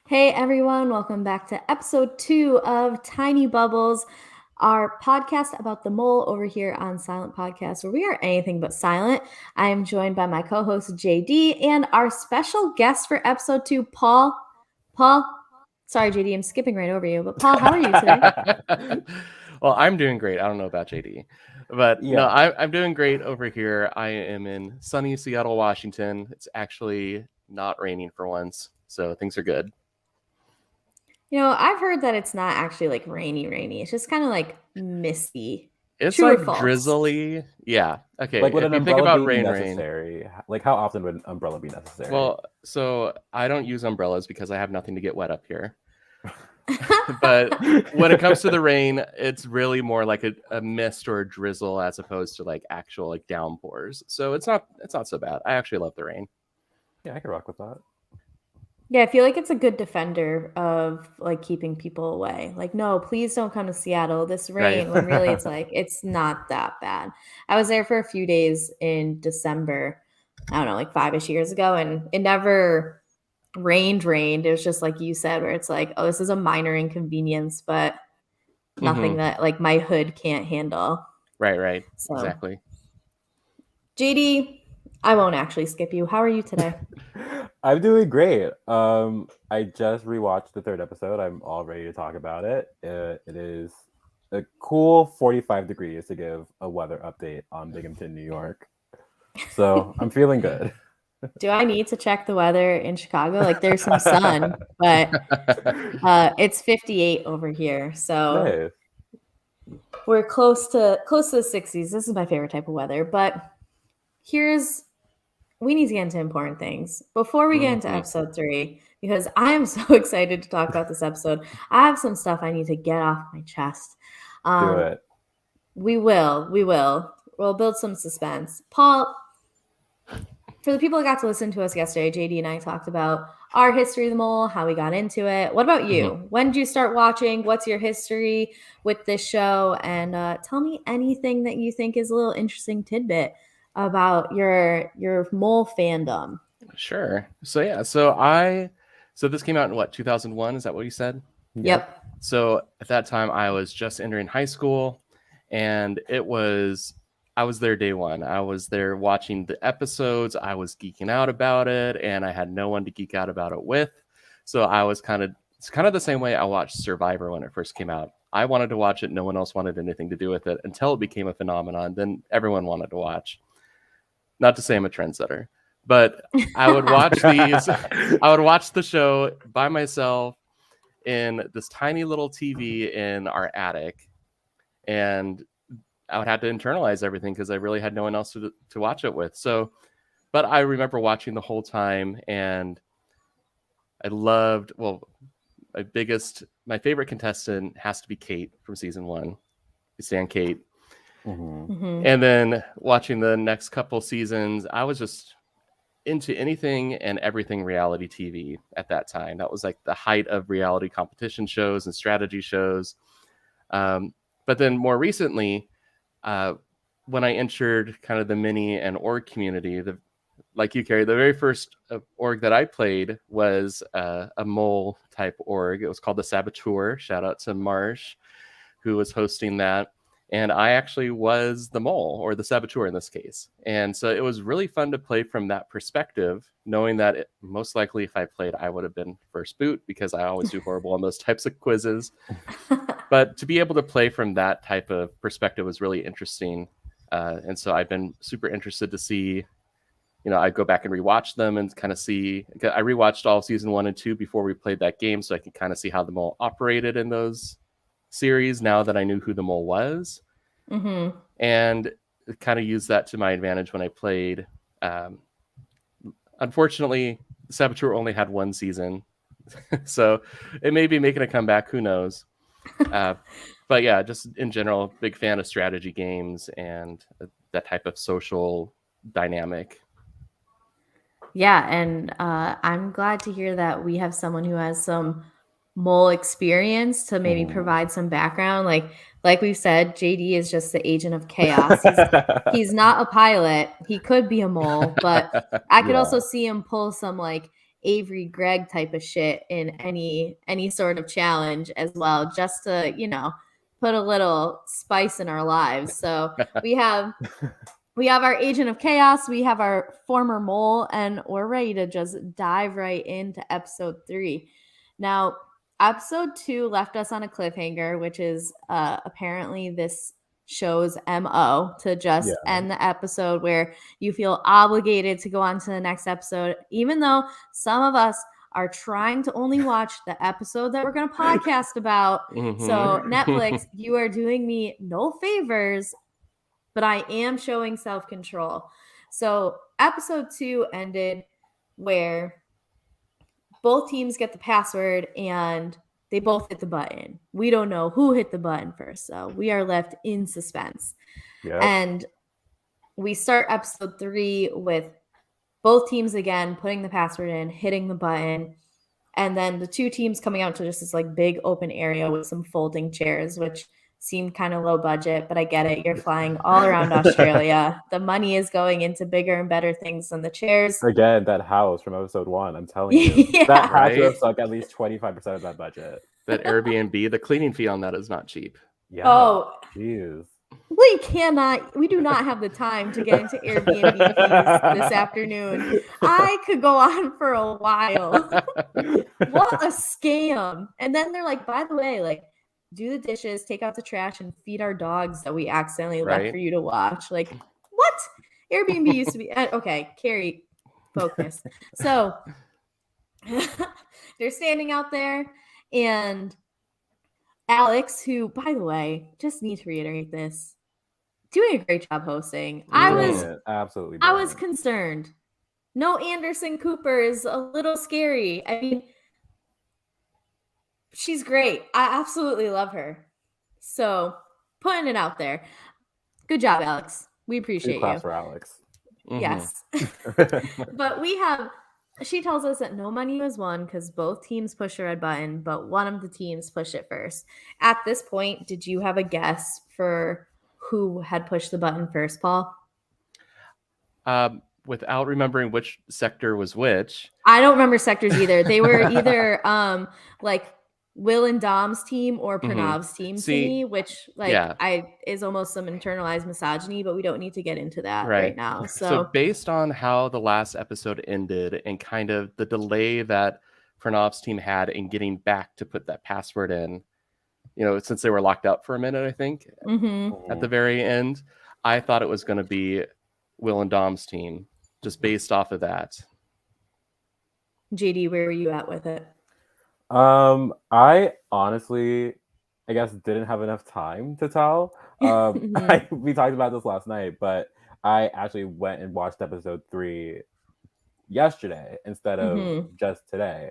Hey everyone, welcome back to episode 2 of Tiny Bubbles, our podcast about the mole over here on Silent Podcast, where we are anything but silent. I am joined by my co-host JD and our special guest for episode 2, Paul. Sorry JD, I'm skipping right over you, but Paul, how are you today? Well, I'm doing great. I don't know about JD, but Yeah. no, I'm doing great over here. I am in sunny Seattle, Washington. It's actually not raining for once, so things are good. You know, I've heard that it's not actually like rainy. It's just kind of like misty. It's True or like false? drizzly. Yeah. Okay. Like, would If an you think umbrella about be rain, necessary? Like, how often would an umbrella be necessary? well, so I don't use umbrellas because I have nothing to get wet up here. But when it comes to the rain, it's really more like a mist or a drizzle as opposed to like actual like downpours. So it's not so bad. I actually love the rain. Yeah, I can rock with that. Yeah, I feel like it's a good defender of like keeping people away. Like, no, please don't come to Seattle this rain. Right. When really it's like it's not that bad. I was there for a few days in December, I don't know, like 5-ish years ago, and it never rained. It was just like you said, where it's like, oh, this is a minor inconvenience, but nothing that like my hood can't handle. Right. So, Exactly. JD, I won't actually skip you. How are you today? I'm doing great. I just rewatched the 3rd episode. I'm all ready to talk about it. It is a cool 45 degrees to give a weather update on Binghamton, New York. So I'm feeling good. Do I need to check the weather in Chicago? Like there's some sun, but it's 58 over here. So Nice. we're close to the 60s. This is my favorite type of weather. But we need to get into important things before we get into episode 3, because I am so excited to talk about this episode. I have some stuff I need to get off my chest. Do it. We will. We'll build some suspense. Paul, for the people that got to listen to us yesterday, JD and I talked about our history of the mole, how we got into it. What about you? When did you start watching? What's your history with this show? And tell me anything that you think is a little interesting tidbit about your mole fandom. Sure. So this came out in what, 2001? Is that what you said? Yep. So at that time I was just entering high school, and I was there day one. I was there watching the episodes. I was geeking out about it, and I had no one to geek out about it with. So it's kind of the same way I watched Survivor when it first came out. I wanted to watch it. No one else wanted anything to do with it until it became a phenomenon. Then everyone wanted to watch. Not to say I'm a trendsetter, but I would watch these. I would watch the show by myself in this tiny little TV in our attic, and I would have to internalize everything because I really had no one else to watch it with. So, but I remember watching the whole time, and I loved. Well, my favorite contestant has to be Kate from season 1. You stand Kate. And then watching the next couple seasons, I was just into anything and everything reality TV at that time. That was like the height of reality competition shows and strategy shows. But then more recently, when I entered kind of the mini and org community, like you, Kari, the very first org that I played was a mole type org. It was called the Saboteur. Shout out to Marsh, who was hosting that. And I actually was the mole, or the saboteur in this case. And so it was really fun to play from that perspective, knowing that most likely if I played, I would have been first boot, because I always do horrible on those types of quizzes. But to be able to play from that type of perspective was really interesting. And so I've been super interested to see, I go back and rewatch them and kind of see. I rewatched all season 1 and 2 before we played that game, so I can kind of see how the mole operated in those series now that I knew who the mole was, and kind of used that to my advantage when I played. Unfortunately, Saboteur only had 1 season, so it may be making a comeback. Who knows? But yeah, just in general, big fan of strategy games and that type of social dynamic. Yeah, and I'm glad to hear that we have someone who has some mole experience to maybe provide some background. Like we've said, JD is just the agent of chaos. He's not a pilot. He could be a mole, but I could also see him pull some like Avery Greg type of shit in any sort of challenge as well, just to, you know, put a little spice in our lives. So we have our agent of chaos, we have our former mole, and we're ready to just dive right into episode 3. Now, episode 2 left us on a cliffhanger, which is apparently this show's MO, to just end the episode where you feel obligated to go on to the next episode, even though some of us are trying to only watch the episode that we're going to podcast about. So Netflix, you are doing me no favors, but I am showing self-control. So episode 2 ended where both teams get the password and they both hit the button. We don't know who hit the button first, so we are left in suspense. Yep. And we start episode 3 with both teams again putting the password in, hitting the button, and then the two teams coming out to just this like big open area with some folding chairs, which seemed kind of low budget, but I get it. You're flying all around Australia. The money is going into bigger and better things than the chairs. Again, that house from episode 1, I'm telling you. Yeah. That had to have sunk at least 25% of that budget. That Airbnb, the cleaning fee on that is not cheap. Yeah. Oh, jeez. we do not have the time to get into Airbnb fees this afternoon. I could go on for a while. What a scam. And then they're like, by the way, like, do the dishes, take out the trash, and feed our dogs that we accidentally left for you to watch. Like, what? Airbnb used to be... Okay, Kari, focus. So, they're standing out there, and Alex, who, by the way, just need to reiterate this, doing a great job hosting. Absolutely brilliant. I was concerned. No Anderson Cooper is a little scary. I mean, she's great. I absolutely love her. So, putting it out there. Good job, Alex. We appreciate you. Class for Alex. Yes. But she tells us that no money was won because both teams pushed the red button, but one of the teams pushed it first. At this point, did you have a guess for who had pushed the button first, Paul? Without remembering which sector was which. I don't remember sectors either. They were either like Will and Dom's team or Pranav's team to me, which is almost some internalized misogyny, but we don't need to get into that right now. So based on how the last episode ended and kind of the delay that Pranav's team had in getting back to put that password in, you know, since they were locked up for a minute, I think at the very end, I thought it was going to be Will and Dom's team, just based off of that. JD, where were you at with it? I honestly, I guess, didn't have enough time to tell. We talked about this last night, but I actually went and watched episode 3 yesterday instead of just today.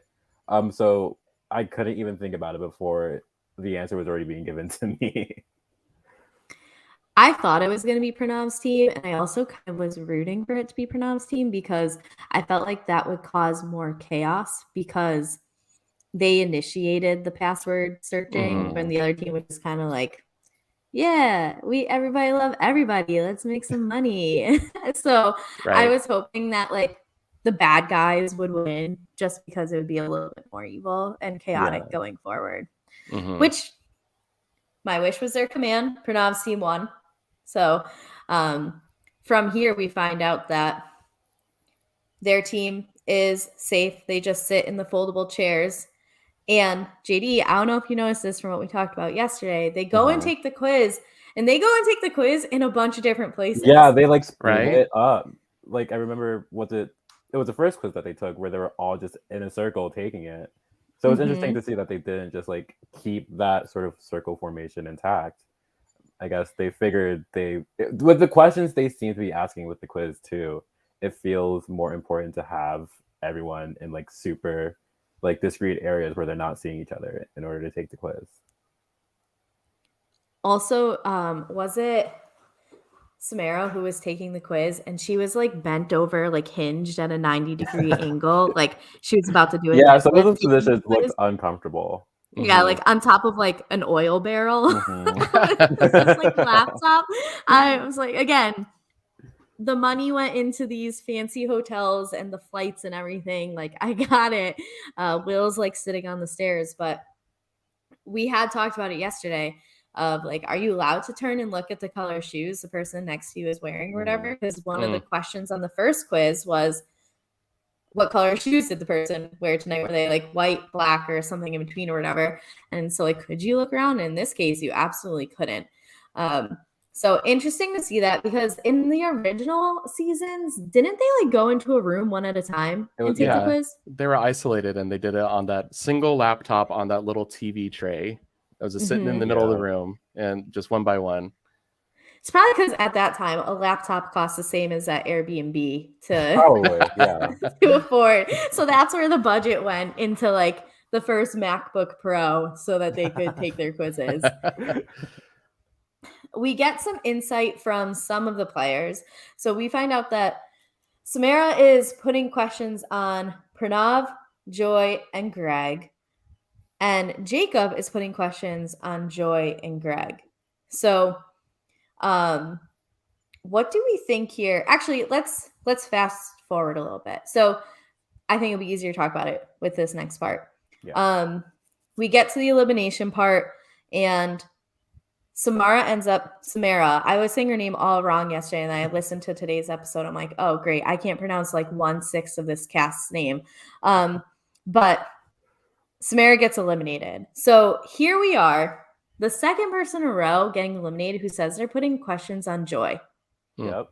So I couldn't even think about it before the answer was already being given to me. I thought it was going to be Pranav's team, and I also kind of was rooting for it to be Pranav's team because I felt like that would cause more chaos because they initiated the password searching when the other team was just kind of like, yeah, everybody love everybody. Let's make some money. So I was hoping that like the bad guys would win just because it would be a little bit more evil and chaotic going forward. Which my wish was their command. Pranav's team won. So from here, we find out that their team is safe. They just sit in the foldable chairs. And JD, I don't know if you noticed this from what we talked about yesterday. They go and take the quiz, and they go and take the quiz in a bunch of different places. Yeah, they like split it up. Like I remember, it was the first quiz that they took where they were all just in a circle taking it. So it's interesting to see that they didn't just like keep that sort of circle formation intact. I guess they figured with the questions they seem to be asking with the quiz too, it feels more important to have everyone in like super like discrete areas where they're not seeing each other in order to take the quiz. Also, was it Samara who was taking the quiz and she was like bent over, like hinged at a 90-degree angle? Like she was about to do it. Yeah, some of those positions looked uncomfortable. Yeah, like on top of like an oil barrel. This like laptop. I was like, again, the money went into these fancy hotels and the flights and everything. Like, I got it. Will's like sitting on the stairs, but we had talked about it yesterday of like, are you allowed to turn and look at the color shoes the person next to you is wearing or whatever? Because one of the questions on the first quiz was, what color shoes did the person wear tonight? Were they like white, black, or something in between or whatever? And so like, could you look around? In this case, you absolutely couldn't. So interesting to see that, because in the original seasons, didn't they like go into a room one at a time and take the quiz? They were isolated, and they did it on that single laptop on that little TV tray. That was just sitting in the middle of the room, and just one by one. It's probably because at that time a laptop cost the same as that Airbnb to afford. So that's where the budget went into like the first MacBook Pro so that they could take their quizzes. We get some insight from some of the players. So we find out that Samara is putting questions on Pranav, Joy, and Greg. And Jacob is putting questions on Joy and Greg. So what do we think here? Actually, let's fast forward a little bit. So I think it'll be easier to talk about it with this next part. Yeah. We get to the elimination part, and Samara, I was saying her name all wrong yesterday, and I listened to today's episode. I'm like, oh, great. I can't pronounce like 1/6 of this cast's name. But Samara gets eliminated. So here we are, the second person in a row getting eliminated who says they're putting questions on Joy. Yep.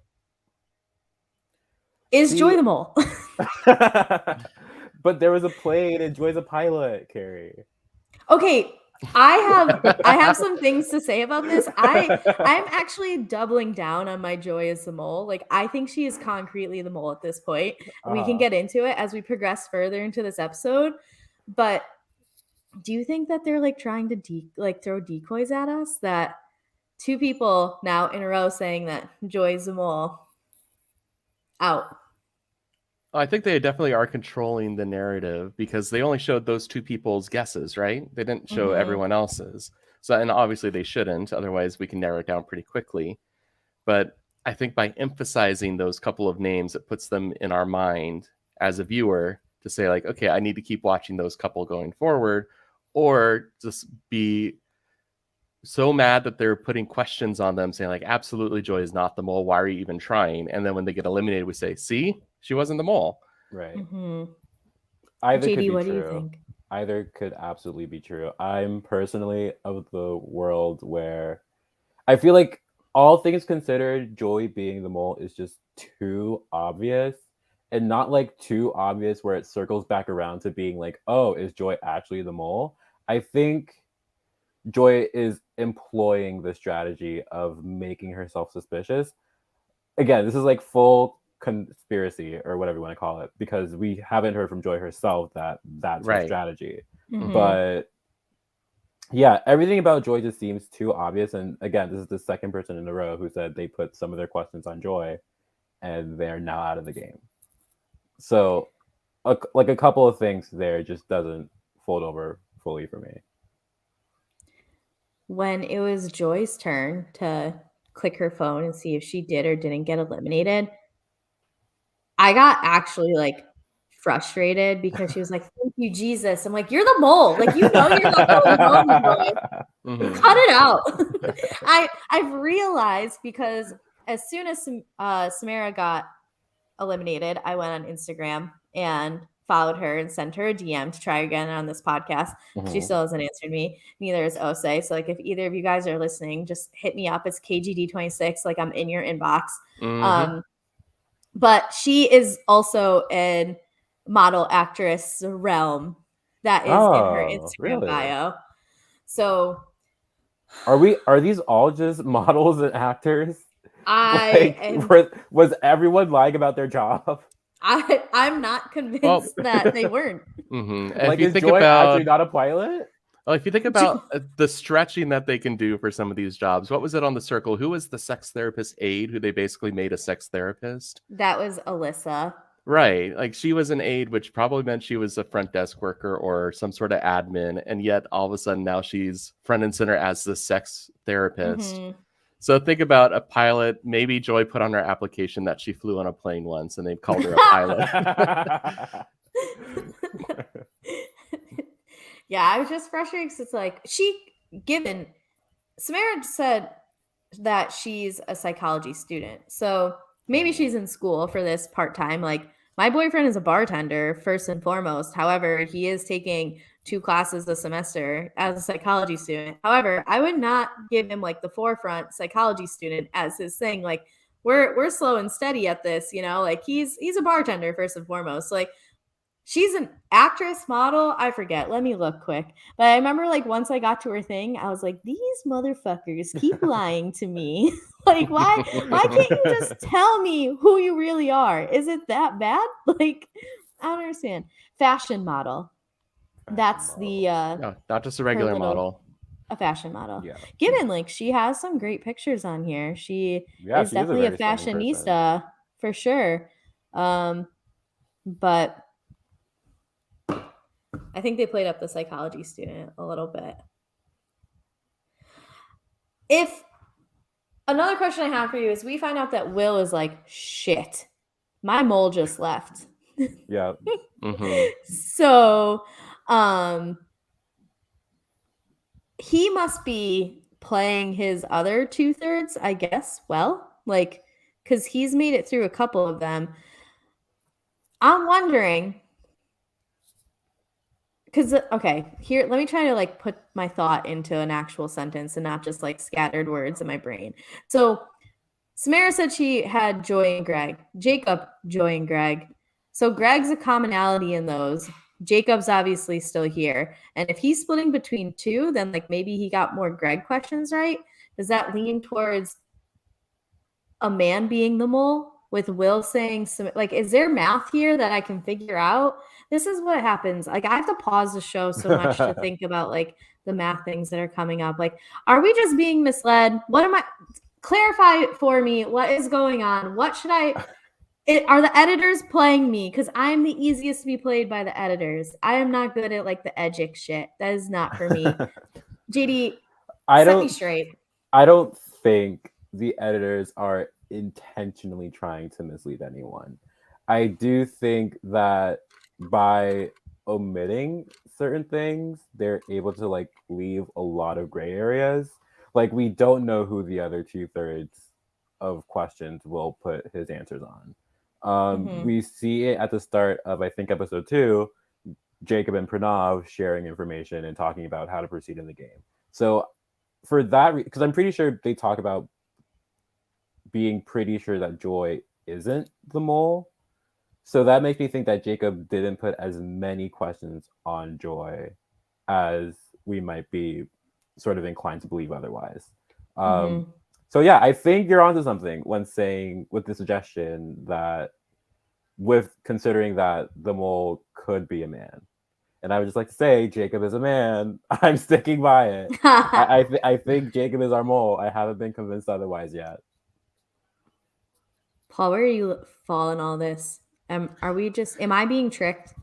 Is Joy the mole? But there was a plane and Joy's a pilot, Kari. Okay, I have some things to say about this. I'm actually doubling down on my Joy as the mole. Like, I think she is concretely the mole at this point. We can get into it as we progress further into this episode. But do you think that they're like trying to throw decoys at us? That two people now in a row saying that Joy's the mole out. I think they definitely are controlling the narrative, because they only showed those two people's guesses, right? They didn't show everyone else's. So, and obviously they shouldn't, otherwise we can narrow it down pretty quickly. But I think by emphasizing those couple of names, it puts them in our mind as a viewer to say like, okay, I need to keep watching those couple going forward, or just be so mad that they're putting questions on them saying like, absolutely, Joy is not the mole. Why are you even trying? And then when they get eliminated, we say, see, she wasn't the mole. Right. Either JD, what do you think? Either could absolutely be true. I'm personally of the world where I feel like, all things considered, Joy being the mole is just too obvious, and not like too obvious where it circles back around to being like, oh, is Joy actually the mole? I think Joy is employing the strategy of making herself suspicious. Again, this is like full conspiracy or whatever you want to call it, because we haven't heard from Joy herself that that's her strategy. But yeah, everything about Joy just seems too obvious. And again, this is the second person in a row who said they put some of their questions on Joy and they're now out of the game. So like a couple of things there just doesn't fold over fully for me. When it was Joy's turn to click her phone and see if she did or didn't get eliminated, I got actually like frustrated because she was like, thank you, Jesus. I'm like, you're the mole. Like, you know, you're the mole. Cut it out. I've realized, because as soon as Samara got eliminated, I went on Instagram and followed her and sent her a DM to try again on this podcast. She still hasn't answered me. Neither is Osei. So like, if either of you guys are listening, just hit me up. It's KGD26. Like, I'm in your inbox. But she is also in model actress realm that is in her Instagram bio. So are these all just models and actors? Was everyone lying about their job? I'm not convinced that they weren't. Like, is Joy actually not a pilot? Well, if you think about the stretching that they can do for some of these jobs, what was it on The Circle? Who was the sex therapist aide who they basically made a sex therapist? That was Alyssa. Right. Like, she was an aide, which probably meant she was a front desk worker or some sort of admin. And yet all of a sudden now she's front and center as the sex therapist. So think about a pilot. Maybe Joy put on her application that she flew on a plane once, and they've called her a pilot. Yeah, I was just frustrated because it's like Samara said that she's a psychology student. So maybe she's in school for this part-time. Like, my boyfriend is a bartender, first and foremost. However, he is taking 2 classes a semester as a psychology student. However, I would not give him like the forefront psychology student as his thing. Like, we're slow and steady at this, you know, like he's a bartender first and foremost. Like, she's an actress, model. I forget. Let me look quick. But I remember, like, once I got to her thing, I was like, these motherfuckers keep lying to me. Like, why can't you just tell me who you really are? Is it that bad? Like, I don't understand. Fashion model. That's the No, not just a regular model. A fashion model. Yeah. Given, like, she has some great pictures on here. She Yeah, is she is a definitely a very stunning person. fashionista for sure. But I think they played up the psychology student a little bit. If another question I have for you is, we find out that Will is like, shit, my mole just left. Yeah. Mhm. So, he must be playing his other 2/3, I guess. Well, like, because he's made it through a couple of them. I'm wondering, because, okay, here, let me try to like put my thought into an actual sentence and not just like scattered words in my brain. So Samara said she had Joy and Greg. Jacob, Joy, and Greg. So Greg's a commonality in those. Jacob's obviously still here. And if he's splitting between 2, then like maybe he got more Greg questions right. Does that lean towards a man being the mole, with Will saying some, like, is there math here that I can figure out? This is what happens. Like, I have to pause the show so much to think about like the math things that are coming up. Like, are we just being misled? Clarify it for me. What is going on? What should are the editors playing me? Because I'm the easiest to be played by the editors. I am not good at like the edgic shit. That is not for me. JD, set me straight. I don't think the editors are intentionally trying to mislead anyone. I do think that by omitting certain things, they're able to like leave a lot of gray areas. Like, we don't know who the other 2/3 of questions Will put his answers on. We see it at the start of, I think, episode 2, Jacob and Pranav sharing information and talking about how to proceed in the game. So for that, because I'm pretty sure they talk about being pretty sure that Joy isn't the mole. So that makes me think that Jacob didn't put as many questions on Joy as we might be sort of inclined to believe otherwise. So yeah, I think you're onto something when saying, with the suggestion that, with considering that the mole could be a man. And I would just like to say, Jacob is a man. I'm sticking by it. I think Jacob is our mole. I haven't been convinced otherwise yet. Paul, where are you fall in all this? Am I being tricked?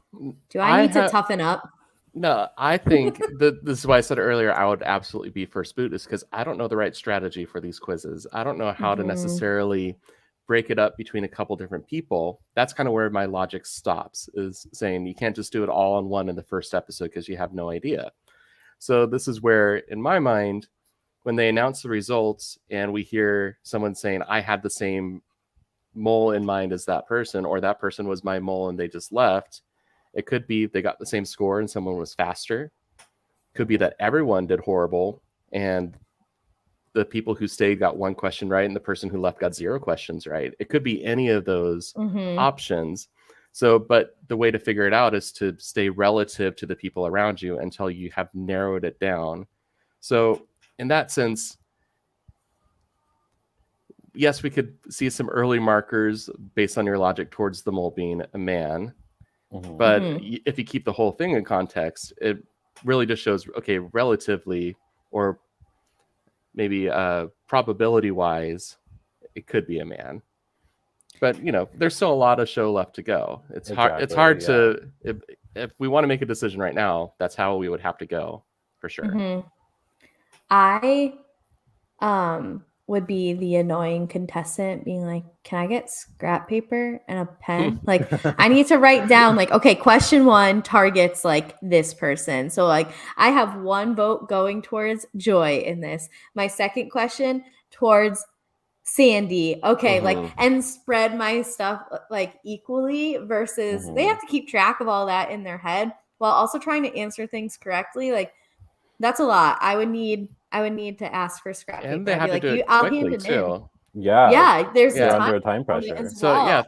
Do I need to toughen up? No, I think this is why I said earlier I would absolutely be first boot, is because I don't know the right strategy for these quizzes. I don't know how to necessarily break it up between a couple different people. That's kind of where my logic stops, is saying you can't just do it all on one in the first episode because you have no idea. So this is where, in my mind, when they announce the results and we hear someone saying, I had the same mole in mind as that person, or that person was my mole and they just left, it could be they got the same score and someone was faster. Could be that everyone did horrible and the people who stayed got 1 question right and the person who left got 0 questions right. It could be any of those options. So, but the way to figure it out is to stay relative to the people around you until you have narrowed it down. So in that sense, yes, we could see some early markers based on your logic towards the mole being a man. But if you keep the whole thing in context, it really just shows, okay, relatively, or maybe probability wise, it could be a man. But you know, there's still a lot of show left to go. It's hard to, if we want to make a decision right now, that's how we would have to go for sure. would be the annoying contestant being like, can I get scrap paper and a pen? Like, I need to write down, like, okay, question 1 targets like this person. So, like, I have 1 vote going towards Joy in this. My second question towards Sandy. Okay, like, and spread my stuff like equally versus they have to keep track of all that in their head while also trying to answer things correctly. Like, that's a lot. I would need to ask for scrap paper. And they I'd have be to like, do it I'll quickly hand it in. too. Yeah, there's they're a under a time time on it pressure. as So well.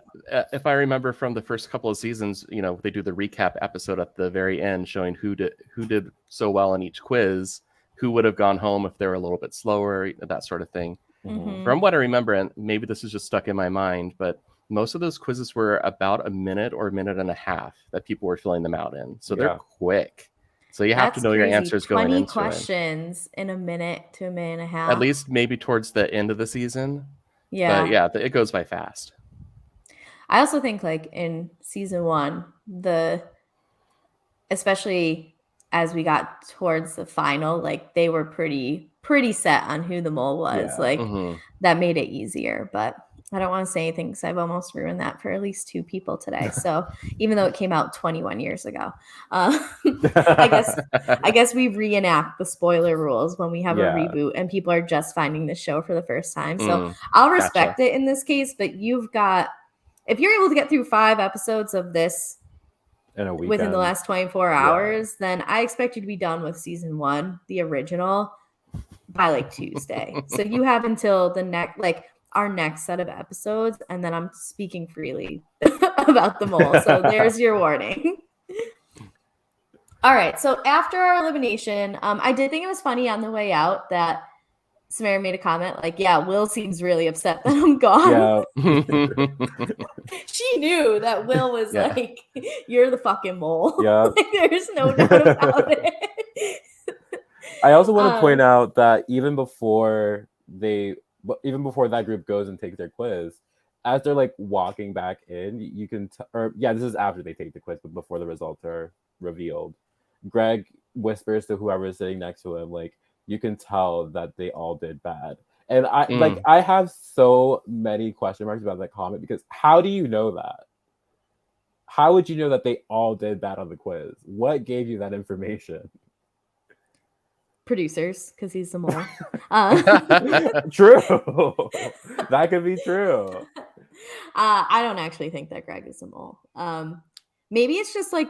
if I remember from the first couple of seasons, you know, they do the recap episode at the very end showing who did so well in each quiz, who would have gone home if they were a little bit slower, that sort of thing. From what I remember, and maybe this is just stuck in my mind, but most of those quizzes were about a minute or a minute and a half that people were filling them out in. So they're quick. So you have to know your answers going into 20 questions in a minute to a minute and a half. At least maybe towards the end of the season. Yeah. But yeah, it goes by fast. I also think like in season 1, especially as we got towards the final, like they were pretty set on who the mole was. Yeah. Like that made it easier. But I don't want to say anything because I've almost ruined that for at least 2 people today. So even though it came out 21 years ago, I guess we reenact the spoiler rules when we have a reboot and people are just finding the show for the first time. So I'll respect it in this case, but if you're able to get through 5 episodes of this in a weekend, within the last 24 hours, then I expect you to be done with season 1, the original, by like Tuesday. So you have until our next set of episodes, and then I'm speaking freely about the mole. So there's your warning. All right. So after our elimination, I did think it was funny on the way out that Samara made a comment like, yeah, Will seems really upset that I'm gone. Yeah. She knew that Will was like, you're the fucking mole. Yeah. Like, there's no doubt about it. I also want to point out that even before that group goes and takes their quiz, as they're like walking back in, you can this is after they take the quiz, but before the results are revealed, Greg whispers to whoever is sitting next to him, like, you can tell that they all did bad. And I have so many question marks about that comment, because how do you know that? How would you know that they all did bad on the quiz? What gave you that information? Producers, because he's the mole. True. That could be true. I don't actually think that Greg is the mole. Maybe it's just like,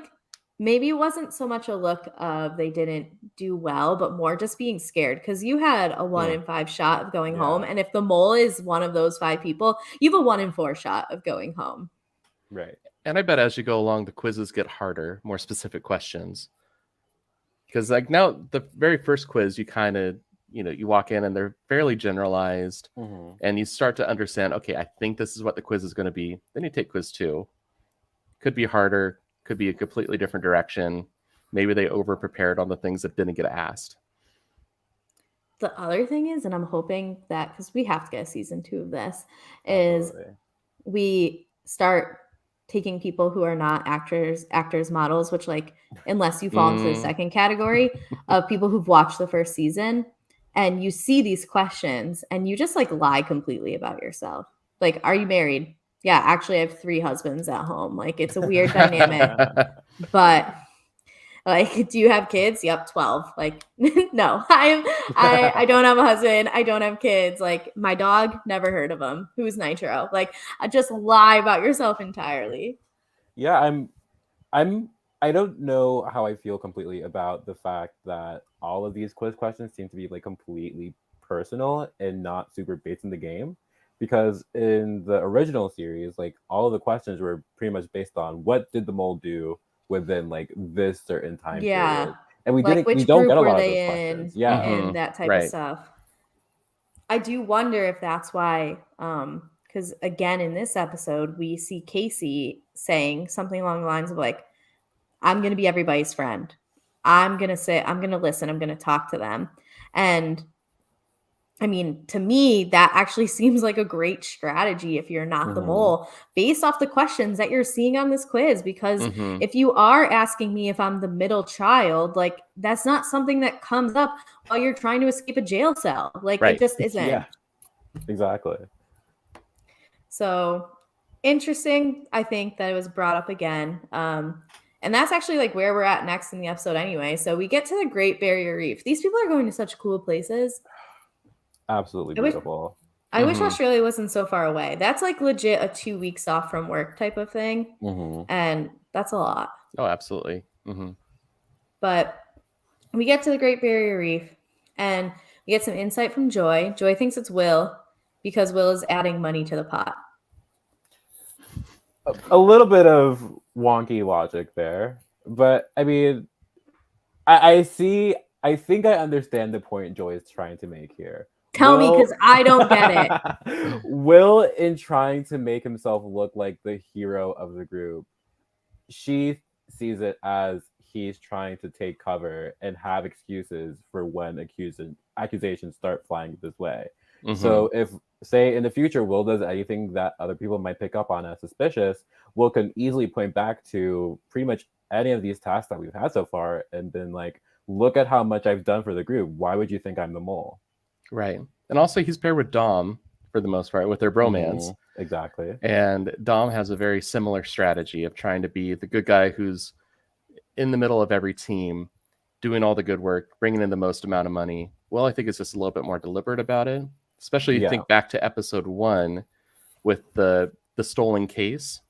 maybe it wasn't so much a look of they didn't do well, but more just being scared, because you had a 1 in 5 shot of going home. And if the mole is one of those 5 people, you have a 1 in 4 shot of going home. Right. And I bet as you go along, the quizzes get harder, more specific questions. Because like now, the very first quiz, you kind of, you walk in and they're fairly generalized, and you start to understand, okay, I think this is what the quiz is going to be. Then you take quiz 2. Could be harder, could be a completely different direction. Maybe they over-prepared on the things that didn't get asked. The other thing is, and I'm hoping that, because we have to get a season 2 of this, is we start taking people who are not actors, models, which, like, unless you fall into the second category of people who've watched the first season, and you see these questions and you just like lie completely about yourself. Like, are you married? Yeah, actually I have 3 husbands at home. Like, it's a weird dynamic. But like, do you have kids? Yep, 12. Like, no, I don't have a husband. I don't have kids. Like, my dog, never heard of him. Who's Nitro? Like, just lie about yourself entirely. Yeah, I don't know how I feel completely about the fact that all of these quiz questions seem to be like completely personal and not super based in the game. Because in the original series, like, all of the questions were pretty much based on what did the mole do within like this certain time period, and we don't get a lot of those questions. And that type of stuff. I do wonder if that's why, because again in this episode we see Casey saying something along the lines of like, I'm gonna be everybody's friend. I'm gonna listen, I'm gonna talk to them. And I mean, to me, that actually seems like a great strategy if you're not the mole, based off the questions that you're seeing on this quiz. Because if you are asking me if I'm the middle child, like, that's not something that comes up while you're trying to escape a jail cell. Like, it just isn't. Exactly. So interesting, I think, that it was brought up again. And that's actually like where we're at next in the episode anyway. So we get to the Great Barrier Reef. These people are going to such cool places. Absolutely I wish- beautiful. I wish Mhm. Australia wasn't so far away. That's like legit a 2 weeks off from work type of thing. And that's a lot. Oh, absolutely. Mm-hmm. But we get to the Great Barrier Reef and we get some insight from Joy. Joy thinks it's Will because Will is adding money to the pot. A little bit of wonky logic there, but I mean, I see. I think I understand the point Joy is trying to make here. Tell me, because I don't get it. Will, in trying to make himself look like the hero of the group, she sees it as he's trying to take cover and have excuses for when accusations start flying this way. Mm-hmm. So if, say, in the future, Will does anything that other people might pick up on as suspicious, Will can easily point back to pretty much any of these tasks that we've had so far and been like, look at how much I've done for the group. Why would you think I'm the mole? Right. And also he's paired with Dom for the most part with their bromance. Exactly. And Dom has a very similar strategy of trying to be the good guy who's in the middle of every team, doing all the good work, bringing in the most amount of money. Well, I think it's just a little bit more deliberate about it. Especially you think back to episode 1 with the stolen case.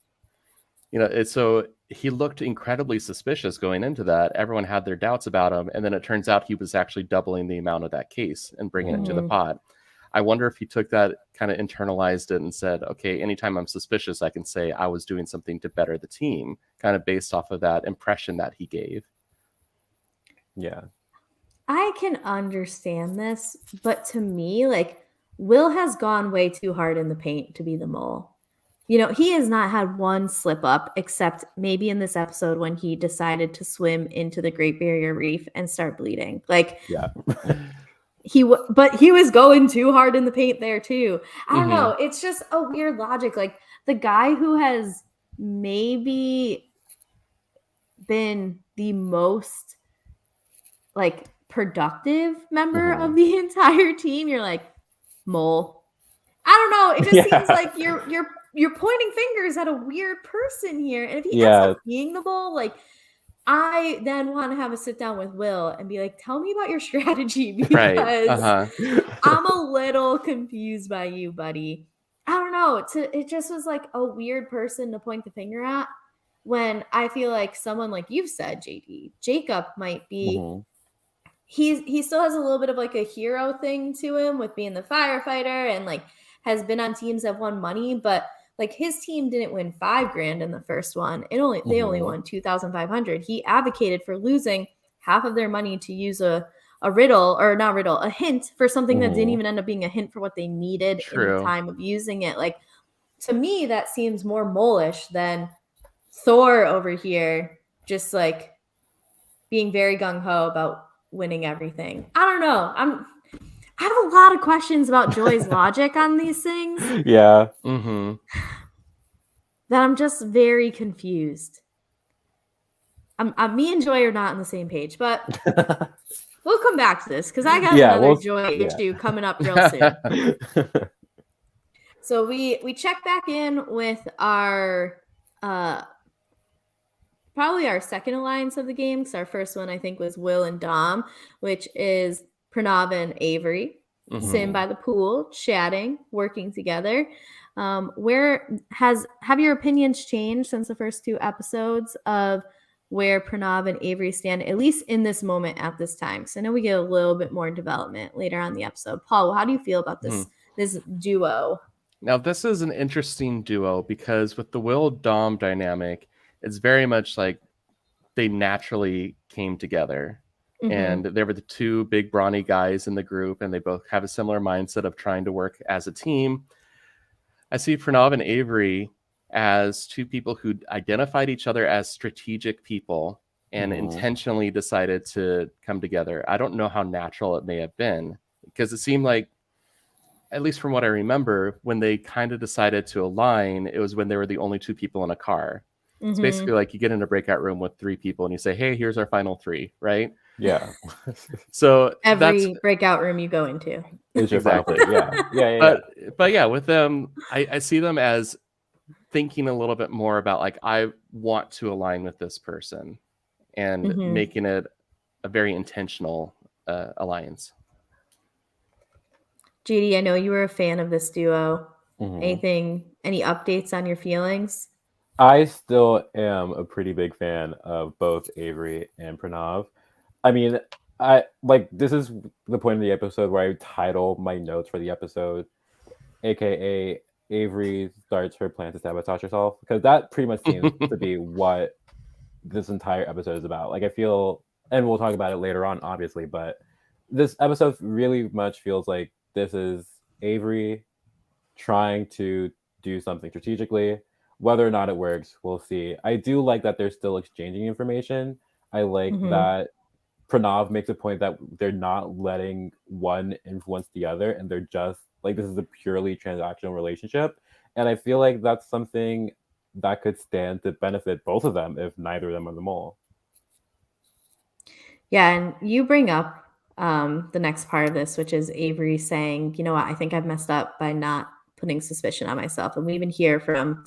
You know, so he looked incredibly suspicious going into that. Everyone had their doubts about him. And then it turns out he was actually doubling the amount of that case and bringing it to the pot. I wonder if he took that, kind of internalized it and said, okay, anytime I'm suspicious, I can say I was doing something to better the team, kind of based off of that impression that he gave. Yeah. I can understand this, but to me, like, Will has gone way too hard in the paint to be the mole. You know, he has not had one slip up except maybe in this episode when he decided to swim into the Great Barrier Reef and start bleeding. Like, yeah. But he was going too hard in the paint there too. I don't know. It's just a weird logic. Like, the guy who has maybe been the most like productive member of the entire team, you're like, mole. I don't know. It just seems like you're pointing fingers at a weird person here. And if he ends up being the mole, like, I then want to have a sit down with Will and be like, tell me about your strategy, because I'm a little confused by you, buddy. I don't know. It just was like a weird person to point the finger at, when I feel like someone like you've said, JD, Jacob might be, he still has a little bit of like a hero thing to him with being the firefighter and like has been on teams that won money, but like his team didn't win $5,000 in the first one. They only won $2,500. He advocated for losing half of their money to use a hint for something that didn't even end up being a hint for what they needed in the time of using it. Like, to me, that seems more mole-ish than Thor over here, just like being very gung-ho about winning everything. I don't know. I have a lot of questions about Joy's logic on these things. Yeah. That I'm just very confused. Me and Joy are not on the same page, but we'll come back to this because I got another Joy issue coming up real soon. So we check back in with our probably our second alliance of the game, because our first one I think was Will and Dom, which is Pranav and Avery, sitting by the pool, chatting, working together. Have your opinions changed since the first 2 episodes of where Pranav and Avery stand, at least in this moment at this time? So I know we get a little bit more development later on in the episode. Paul, how do you feel about this duo? Now, this is an interesting duo because with the Will-Dom dynamic, it's very much like they naturally came together. And they were the 2 big brawny guys in the group, and they both have a similar mindset of trying to work as a team. I see Pranav and Avery as 2 people who identified each other as strategic people and intentionally decided to come together. I don't know how natural it may have been, because it seemed like, at least from what I remember, when they kind of decided to align, it was when they were the only 2 people in a car. It's basically like you get in a breakout room with 3 people and you say, hey, here's our final 3, right? Yeah. So Every that's breakout room you go into. It's your exactly. fight. Yeah. But yeah, with them, I see them as thinking a little bit more about like, I want to align with this person and Mhm. making it a very intentional alliance. JD, I know you were a fan of this duo. Mhm. Any updates on your feelings? I still am a pretty big fan of both Avery and Pranav. I mean, I like this is the point of the episode where I title my notes for the episode, aka Avery starts her plan to sabotage herself, because that pretty much seems to be what this entire episode is about. Like I feel, and we'll talk about it later on, obviously, but this episode really much feels like this is Avery trying to do something strategically. Whether or not it works, we'll see. I do like that they're still exchanging information. I like Mhm. that Pranav makes a point that they're not letting one influence the other, and they're just like this is a purely transactional relationship. And I feel like that's something that could stand to benefit both of them if neither of them are the mole. Yeah, and you bring up the next part of this, which is Avery saying, you know what, I think I've messed up by not putting suspicion on myself. And we even hear from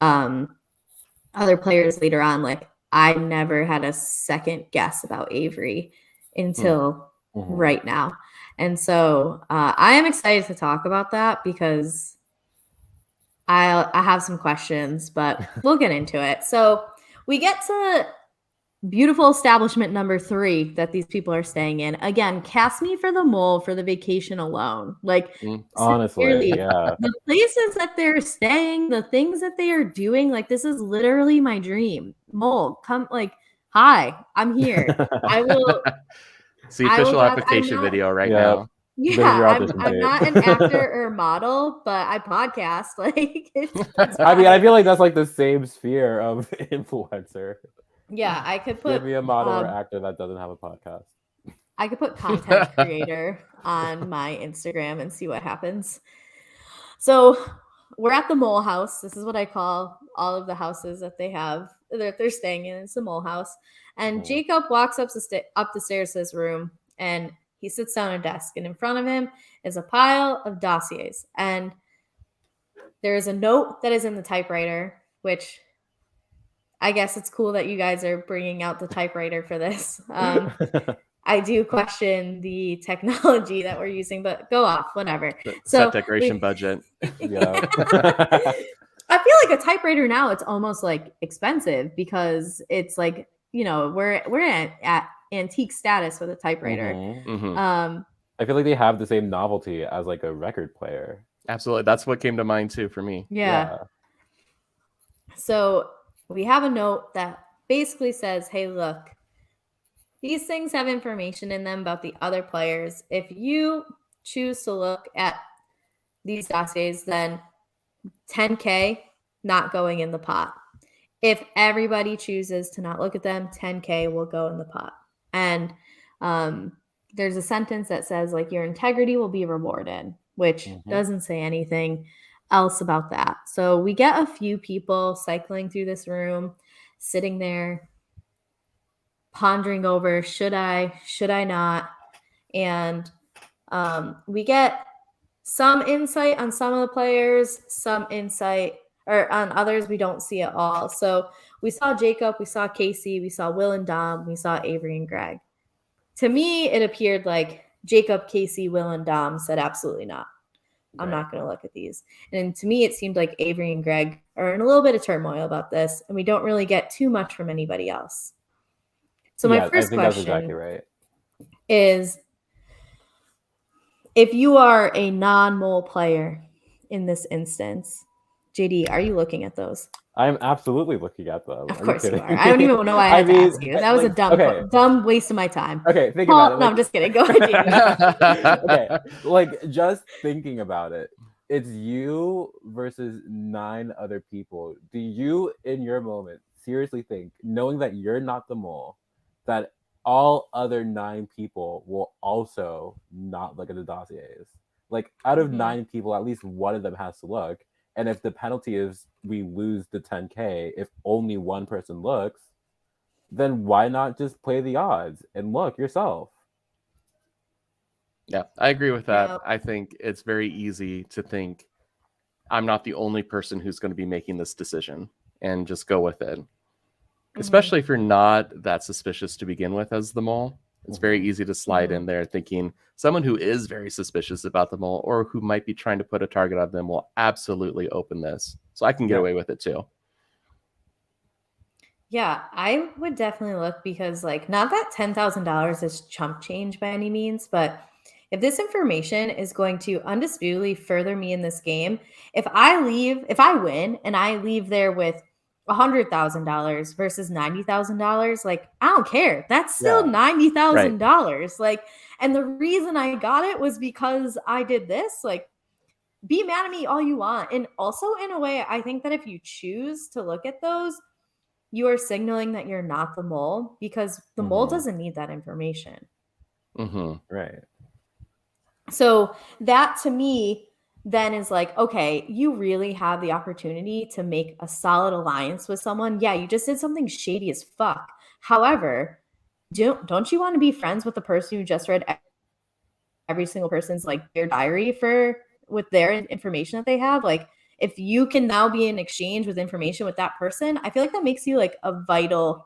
other players later on, like, I never had a second guess about Avery until Mm-hmm. right now. And so I am excited to talk about that because I have some questions, but we'll get into it. So we get to beautiful establishment number 3 that these people are staying in. Again, cast me for the mole for the vacation alone. Like, honestly, sincerely, yeah. the places that they're staying, the things that they are doing, like, this is literally my dream. Mole, come, like, hi, I'm here. I will. It's the official application video right now. This is Yeah, your audition I'm tape. not an actor or model, but I podcast. Like, it's I mean, fine. I feel like that's like the same sphere of influencer. Yeah, I could put Give me a model or actor that doesn't have a podcast. I could put content creator on my Instagram and see what happens. So we're at the mole house. This is what I call all of the houses that they have that they're staying in. It's a mole house. And Jacob walks up the stairs to this room and he sits down at a desk. And in front of him is a pile of dossiers. And there is a note that is in the typewriter, which I guess it's cool that you guys are bringing out the typewriter for this. I do question the technology that we're using, but go off, whatever. Set decoration budget. Yeah. I feel like a typewriter now, it's almost like expensive because it's like, you know, we're at antique status with a typewriter. I feel like they have the same novelty as like a record player. Absolutely. That's what came to mind too for me. Yeah. So we have a note that basically says, hey, look, these things have information in them about the other players. If you choose to look at these dossiers, then 10K not going in the pot. If everybody chooses to not look at them, 10K will go in the pot. And there's a sentence that says, like, your integrity will be rewarded, which doesn't say anything else about that. So we get a few people cycling through this room, sitting there, pondering over, should I not? And we get some insight on some of the players, some insight, or on others we don't see at all. So we saw Jacob, we saw Casey, we saw Will and Dom, we saw Avery and Greg. To me, it appeared like Jacob, Casey, Will, and Dom said absolutely not. I'm not going to look at these. And to me, it seemed like Avery and Greg are in a little bit of turmoil about this, and we don't really get too much from anybody else. So my first question that's exactly right. is, if you are a non-mole player in this instance, JD, are you looking at those? I'm absolutely looking at them. Of course you are. I don't even know why I had to ask you. That was like, a dumb waste of my time. Okay, think about it. No, I'm just kidding. Go ahead, JD. Okay, like just thinking about it, it's you versus 9 other people. Do you, in your moment, seriously think, knowing that you're not the mole, that all other 9 people will also not look at the dossiers? Like, out of 9 people, at least one of them has to look. And if the penalty is we lose the 10K, if only one person looks, then why not just play the odds and look yourself? Yeah, I agree with that. Yeah. I think it's very easy to think I'm not the only person who's going to be making this decision and just go with it. Especially if you're not that suspicious to begin with as the mole. It's very easy to slide in there thinking someone who is very suspicious about the mole or who might be trying to put a target on them will absolutely open this. So I can get away with it too. Yeah, I would definitely look because, like, not that $10,000 is chump change by any means, but if this information is going to undisputedly further me in this game, if I win and I leave there with $100,000 versus $90,000, like, I don't care. That's still $90,000. Like, and the reason I got it was because I did this. Like, be mad at me all you want. And also, in a way, I think that if you choose to look at those, you are signaling that you're not the mole because the mole doesn't need that information. Right. So that to me then is like, okay, you really have the opportunity to make a solid alliance with someone. Yeah, you just did something shady as fuck. However, don't you want to be friends with the person who just read every single person's like their diary with their information that they have? Like, if you can now be in exchange with information with that person, I feel like that makes you like a vital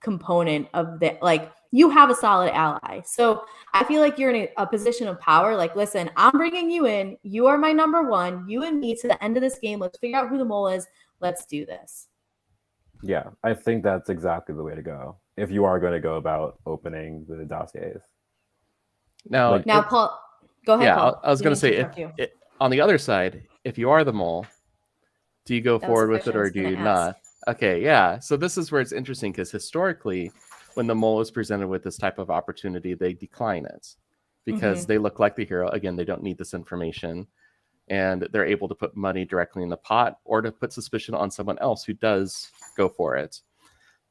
component of the, like, you have a solid ally. So I feel like you're in a position of power. Like, listen, I'm bringing you in. You are my number one. You and me to the end of this game. Let's figure out who the mole is. Let's do this. Yeah, I think that's exactly the way to go if you are going to go about opening the dossiers. Now, Paul, go ahead. Yeah, Paul. I was going to say, on the other side, if you are the mole, do you go forward with it or do you not? Okay, yeah. So this is where it's interesting because historically, when the mole is presented with this type of opportunity, they decline it because they look like the hero. Again, they don't need this information. And they're able to put money directly in the pot or to put suspicion on someone else who does go for it.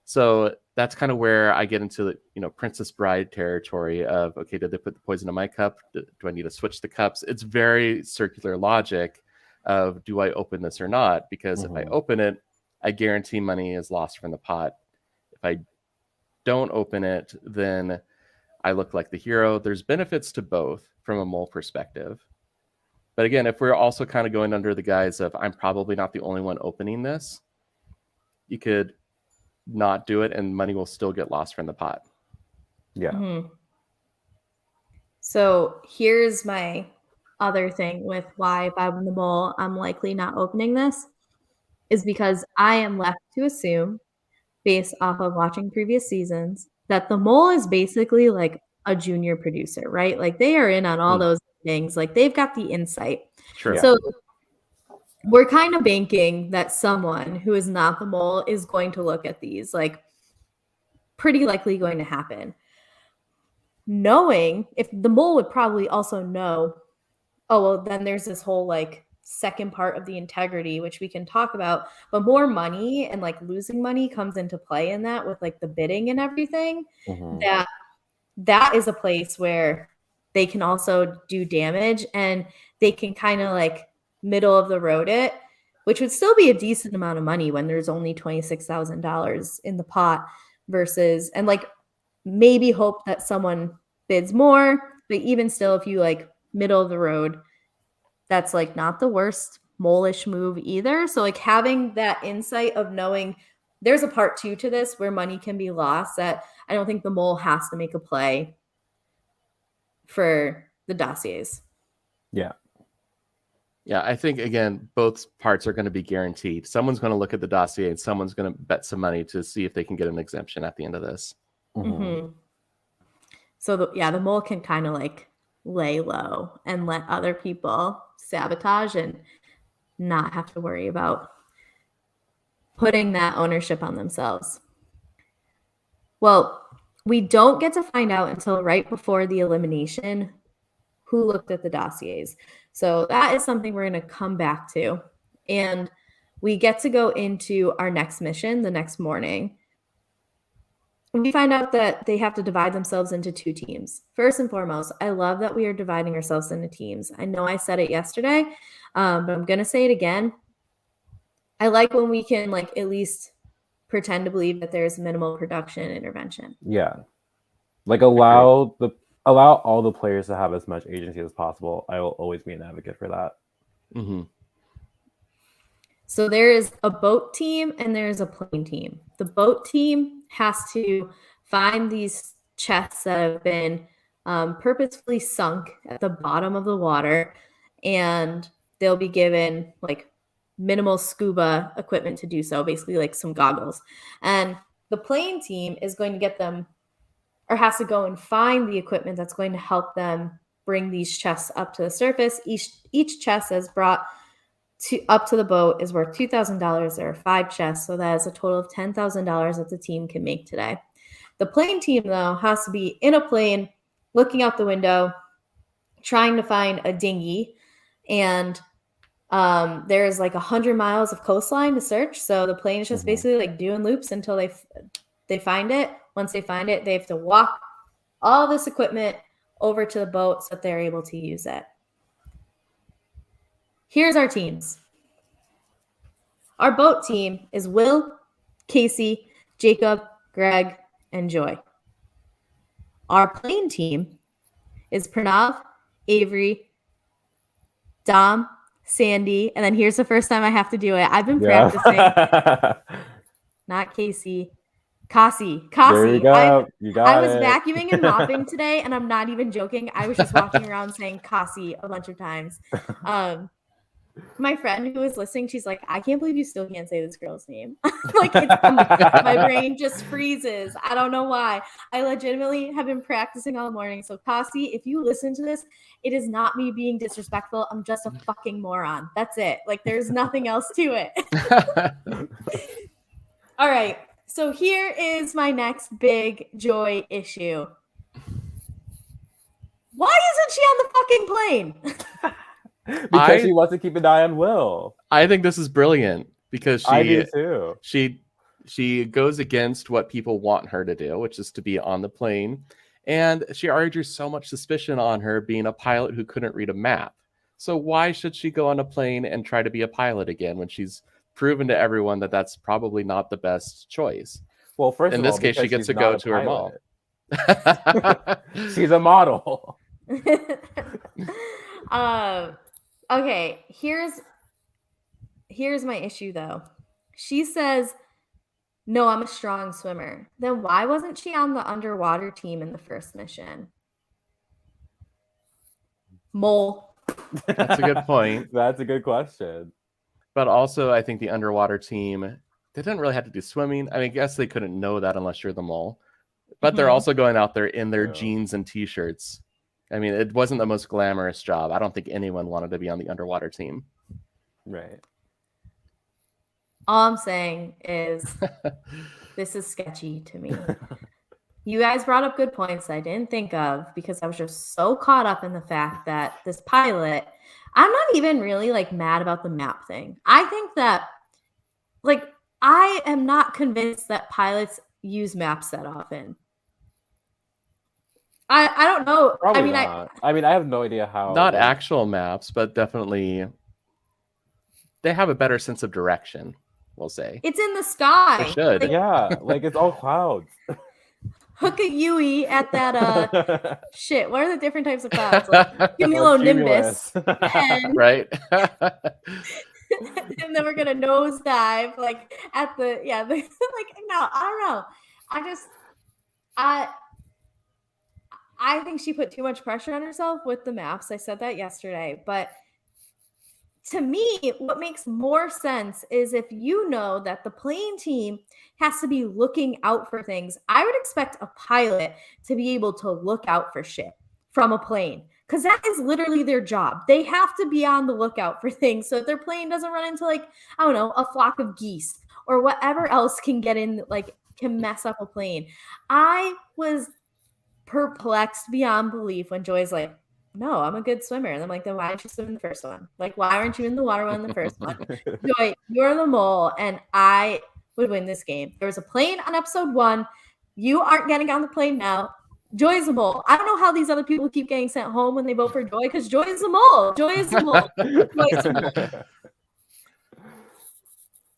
So that's kind of where I get into the, Princess Bride territory of, okay, did they put the poison in my cup? Do I need to switch the cups? It's very circular logic of, do I open this or not? Because if I open it, I guarantee money is lost from the pot. If I don't open it, then I look like the hero. There's benefits to both from a mole perspective. But again, if we're also kind of going under the guise of, I'm probably not the only one opening this, you could not do it and money will still get lost from the pot. Yeah. So here's my other thing with why if I'm the mole, I'm likely not opening this, is because I am left to assume, based off of watching previous seasons, that the mole is basically like a junior producer, right? Like, they are in on all those things. Like, they've got the insight. Sure. So we're kind of banking that someone who is not the mole is going to look at these, like, pretty likely going to happen. Knowing if the mole would probably also know, oh, well, then there's this whole like second part of the integrity, which we can talk about, but more money and like losing money comes into play in that with like the bidding and everything. That is a place where they can also do damage and they can kind of like middle of the road it, which would still be a decent amount of money when there's only $26,000 in the pot versus, and like maybe hope that someone bids more, but even still, if you like middle of the road, that's like not the worst mole-ish move either. So like having that insight of knowing there's a part 2 to this where money can be lost, that I don't think the mole has to make a play for the dossiers. Yeah. Yeah, I think, again, both parts are going to be guaranteed. Someone's going to look at the dossier and someone's going to bet some money to see if they can get an exemption at the end of this. So the mole can kind of like lay low and let other people sabotage and not have to worry about putting that ownership on themselves. Well, we don't get to find out until right before the elimination who looked at the dossiers. So that is something we're going to come back to. And we get to go into our next mission the next morning. We find out that they have to divide themselves into 2 teams. First and foremost, I love that we are dividing ourselves into teams. I know I said it yesterday, but I'm going to say it again. I like when we can like at least pretend to believe that there's minimal production intervention. Yeah. Like allow all the players to have as much agency as possible. I will always be an advocate for that. Mm-hmm. So there is a boat team and there's a plane team. The boat team has to find these chests that have been purposefully sunk at the bottom of the water, and they'll be given like minimal scuba equipment to do so, basically like some goggles. And the plane team is going to get them, or has to go and find the equipment that's going to help them bring these chests up to the surface. Each chest is brought up to the boat is worth $2,000. There are 5 chests, so that is a total of $10,000 that the team can make today. The plane team, though, has to be in a plane, looking out the window, trying to find a dinghy, and there's like 100 miles of coastline to search. So the plane is just basically like doing loops until they find it. Once they find it, they have to walk all this equipment over to the boat so that they're able to use it. Here's our teams. Our boat team is Will, Casey, Jacob, Greg, and Joy. Our plane team is Pranav, Avery, Dom, Sandy, and then here's the first time I have to do it. I've been practicing. Not Casey. Kasi. There you go. You got I was it. vacuuming and mopping today, and I'm not even joking. I was just walking around saying Kasi a bunch of times. My friend who was listening, she's like, I can't believe you still can't say this girl's name. Like, my brain just freezes. I don't know why. I legitimately have been practicing all morning. So, Kasi, if you listen to this, it is not me being disrespectful. I'm just a fucking moron. That's it. Like, there's nothing else to it. All right. So here is my next big Joy issue. Why isn't she on the fucking plane? Because she wants to keep an eye on Will. I think this is brilliant because I do too. She goes against what people want her to do, which is to be on the plane. And she already drew so much suspicion on her being a pilot who couldn't read a map. So why should she go on a plane and try to be a pilot again when she's proven to everyone that that's probably not the best choice? Well, first in of this all, case, she gets to go to her mall. She's a model. Okay, here's my issue though. She says, no, I'm a strong swimmer. Then why wasn't she on the underwater team in the first mission? Mole. That's a good point. That's a good question. But also, I think the underwater team, they didn't really have to do swimming. I mean, I guess they couldn't know that unless you're the mole. But they're also going out there in their jeans and t-shirts. I mean, it wasn't the most glamorous job. I don't think anyone wanted to be on the underwater team. Right. All I'm saying is this is sketchy to me. You guys brought up good points I didn't think of because I was just so caught up in the fact that this pilot, I'm not even really like mad about the map thing. I think that like I am not convinced that pilots use maps that often. I don't know. Probably not. I mean, I have no idea how. Not actual maps, but definitely they have a better sense of direction, we'll say. It's in the sky. They should. Like, yeah, like it's all clouds. Hook a Yui at that shit. What are the different types of clouds? Like cumulonimbus. And, right. And then we're gonna nosedive like at the like no, I don't know. I think she put too much pressure on herself with the maps. I said that yesterday, but to me, what makes more sense is if you know that the plane team has to be looking out for things. I would expect a pilot to be able to look out for shit from a plane because that is literally their job. They have to be on the lookout for things so that their plane doesn't run into like, I don't know, a flock of geese or whatever else can get in, like can mess up a plane. I was perplexed beyond belief when Joy's like, no, I'm a good swimmer. And I'm like, then why didn't you swim in the first one? Like, why aren't you in the water one in the first one? Joy, you're the mole, and I would win this game. There was a plane on episode 1. You aren't getting on the plane now. Joy's the mole. I don't know how these other people keep getting sent home when they vote for Joy, because Joy is the mole. Joy is the mole. Joy is the mole.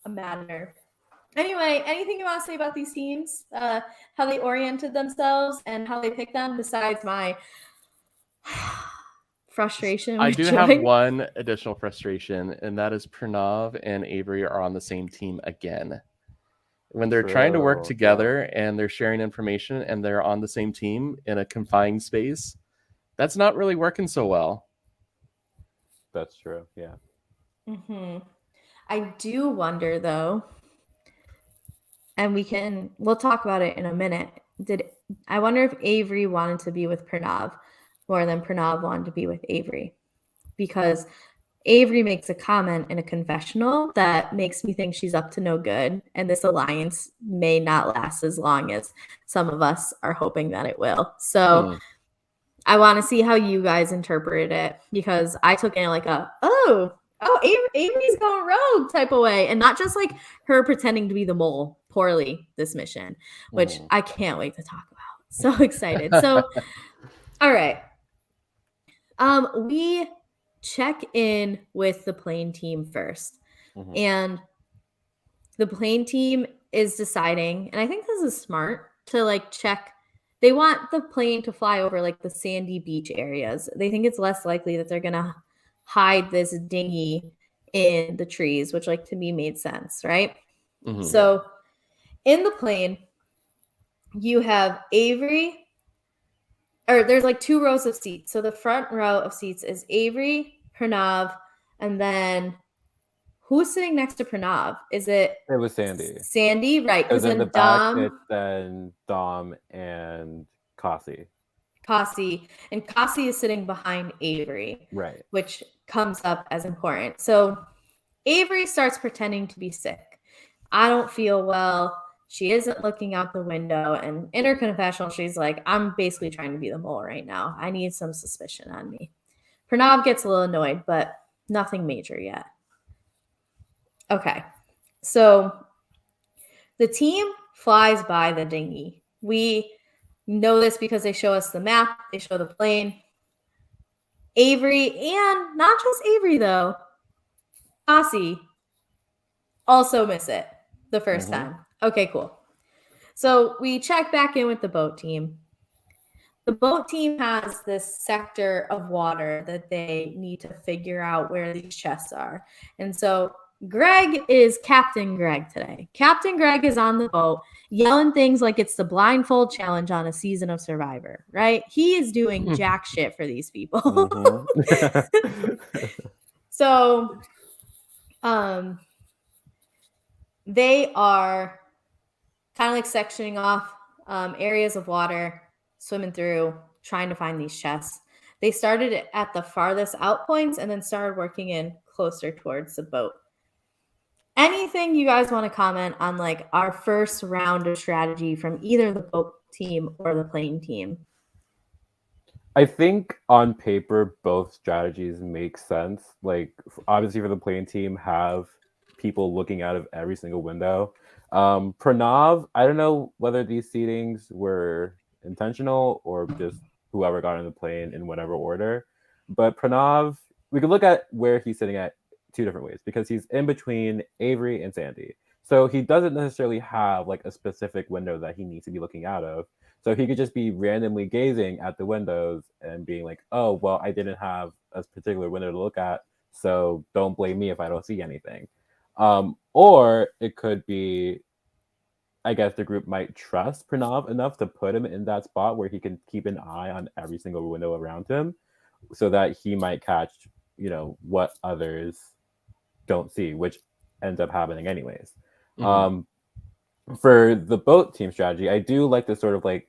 I'm mad at her. Anyway, anything you want to say about these teams? How they oriented themselves and how they picked them, besides my frustration I with do Joy? have one additional frustration, and that is Pranav and Avery are on the same team again. When they're trying to work True, together and they're sharing information and they're on the same team in a confined space, that's not really working so well. That's true. Yeah. I do wonder though, and we'll talk about it in a minute. I wonder if Avery wanted to be with Pranav more than Pranav wanted to be with Avery, because Avery makes a comment in a confessional that makes me think she's up to no good, and this alliance may not last as long as some of us are hoping that it will. So I want to see how you guys interpret it, because I took it like Avery's going rogue type of way, and not just like her pretending to be the mole poorly this mission, which I can't wait to talk about. So excited. So, all right. We check in with the plane team first. And the plane team is deciding, and I think this is smart, to like check. They want the plane to fly over like the sandy beach areas. They think it's less likely that they're going to hide this dinghy in the trees, which like to me made sense, right? So in the plane, you have Avery, or there's like 2 rows of seats. So the front row of seats is Avery, Pranav, and then who's sitting next to Pranav? Is it? It was Sandy. Sandy, right? Because in then the back, Dom, it's then Dom and Kasi. And Kasi is sitting behind Avery, Right? Which comes up as important. So Avery starts pretending to be sick. I don't feel well. She isn't looking out the window, and in her confessional, she's like, I'm basically trying to be the mole right now. I need some suspicion on me. Pranav gets a little annoyed, but nothing major yet. Okay, so the team flies by the dinghy. We know this because they show us the map, they show the plane. Avery, and not just Avery though, Kasi also miss it the first time. Okay, cool. So we check back in with the boat team. The boat team has this sector of water that they need to figure out where these chests are. And so Greg is Captain Greg today. Captain Greg is on the boat yelling things like it's the blindfold challenge on a season of Survivor, right? He is doing jack shit for these people. So they are kind of like sectioning off areas of water, swimming through, trying to find these chests. They started at the farthest out points and then started working in closer towards the boat. Anything you guys want to comment on like our first round of strategy from either the boat team or the plane team? I think on paper, both strategies make sense. Like, obviously, for the plane team, have people looking out of every single window. Pranav, I don't know whether these seatings were intentional or just whoever got on the plane in whatever order. But Pranav, we could look at where he's sitting at 2 different ways, because he's in between Avery and Sandy. So he doesn't necessarily have like a specific window that he needs to be looking out of. So he could just be randomly gazing at the windows and being like, oh, well, I didn't have a particular window to look at, so don't blame me if I don't see anything. Or it could be, I guess the group might trust Pranav enough to put him in that spot where he can keep an eye on every single window around him, so that he might catch, what others don't see, which ends up happening anyways. For the boat team strategy, I do like this sort of like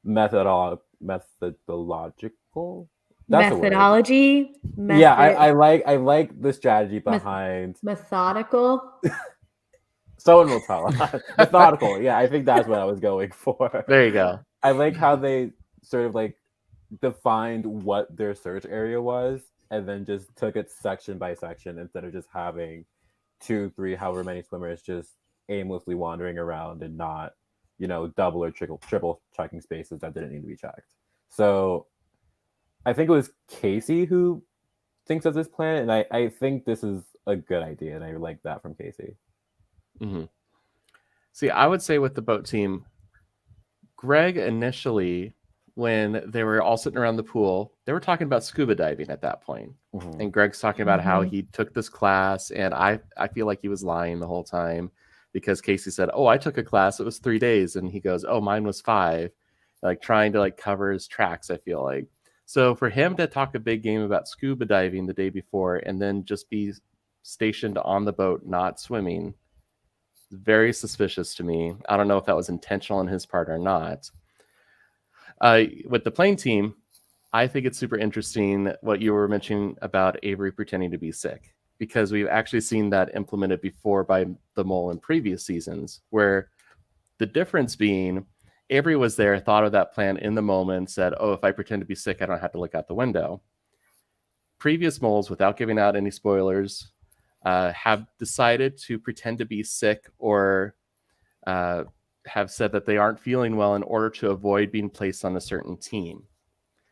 methodological. Methodology. Yeah, I like the strategy behind methodical. Someone will tell us. Methodical. Yeah, I think that's what I was going for. There you go. I like how they sort of like defined what their search area was and then just took it section by section instead of just having 2, 3, however many swimmers just aimlessly wandering around and not, double or triple checking spaces that didn't need to be checked. So I think it was Casey who thinks of this plan, and I think this is a good idea, and I like that from Casey. See, I would say with the boat team, Greg initially, when they were all sitting around the pool, they were talking about scuba diving at that point. Mhm. And Greg's talking about how Mhm. he took this class, and I feel like he was lying the whole time because Casey said, "Oh, I took a class. It was 3 days," and he goes, "Oh, mine was 5," like trying to like cover his tracks. I feel like so for him to talk a big game about scuba diving the day before and then just be stationed on the boat, not swimming, very suspicious to me. I don't know if that was intentional on his part or not. With the plane team, I think it's super interesting what you were mentioning about Avery pretending to be sick, because we've actually seen that implemented before by the mole in previous seasons, where the difference being Avery was there, thought of that plan in the moment, said, "Oh, if I pretend to be sick, I don't have to look out the window." Previous moles, without giving out any spoilers, have decided to pretend to be sick or have said that they aren't feeling well in order to avoid being placed on a certain team.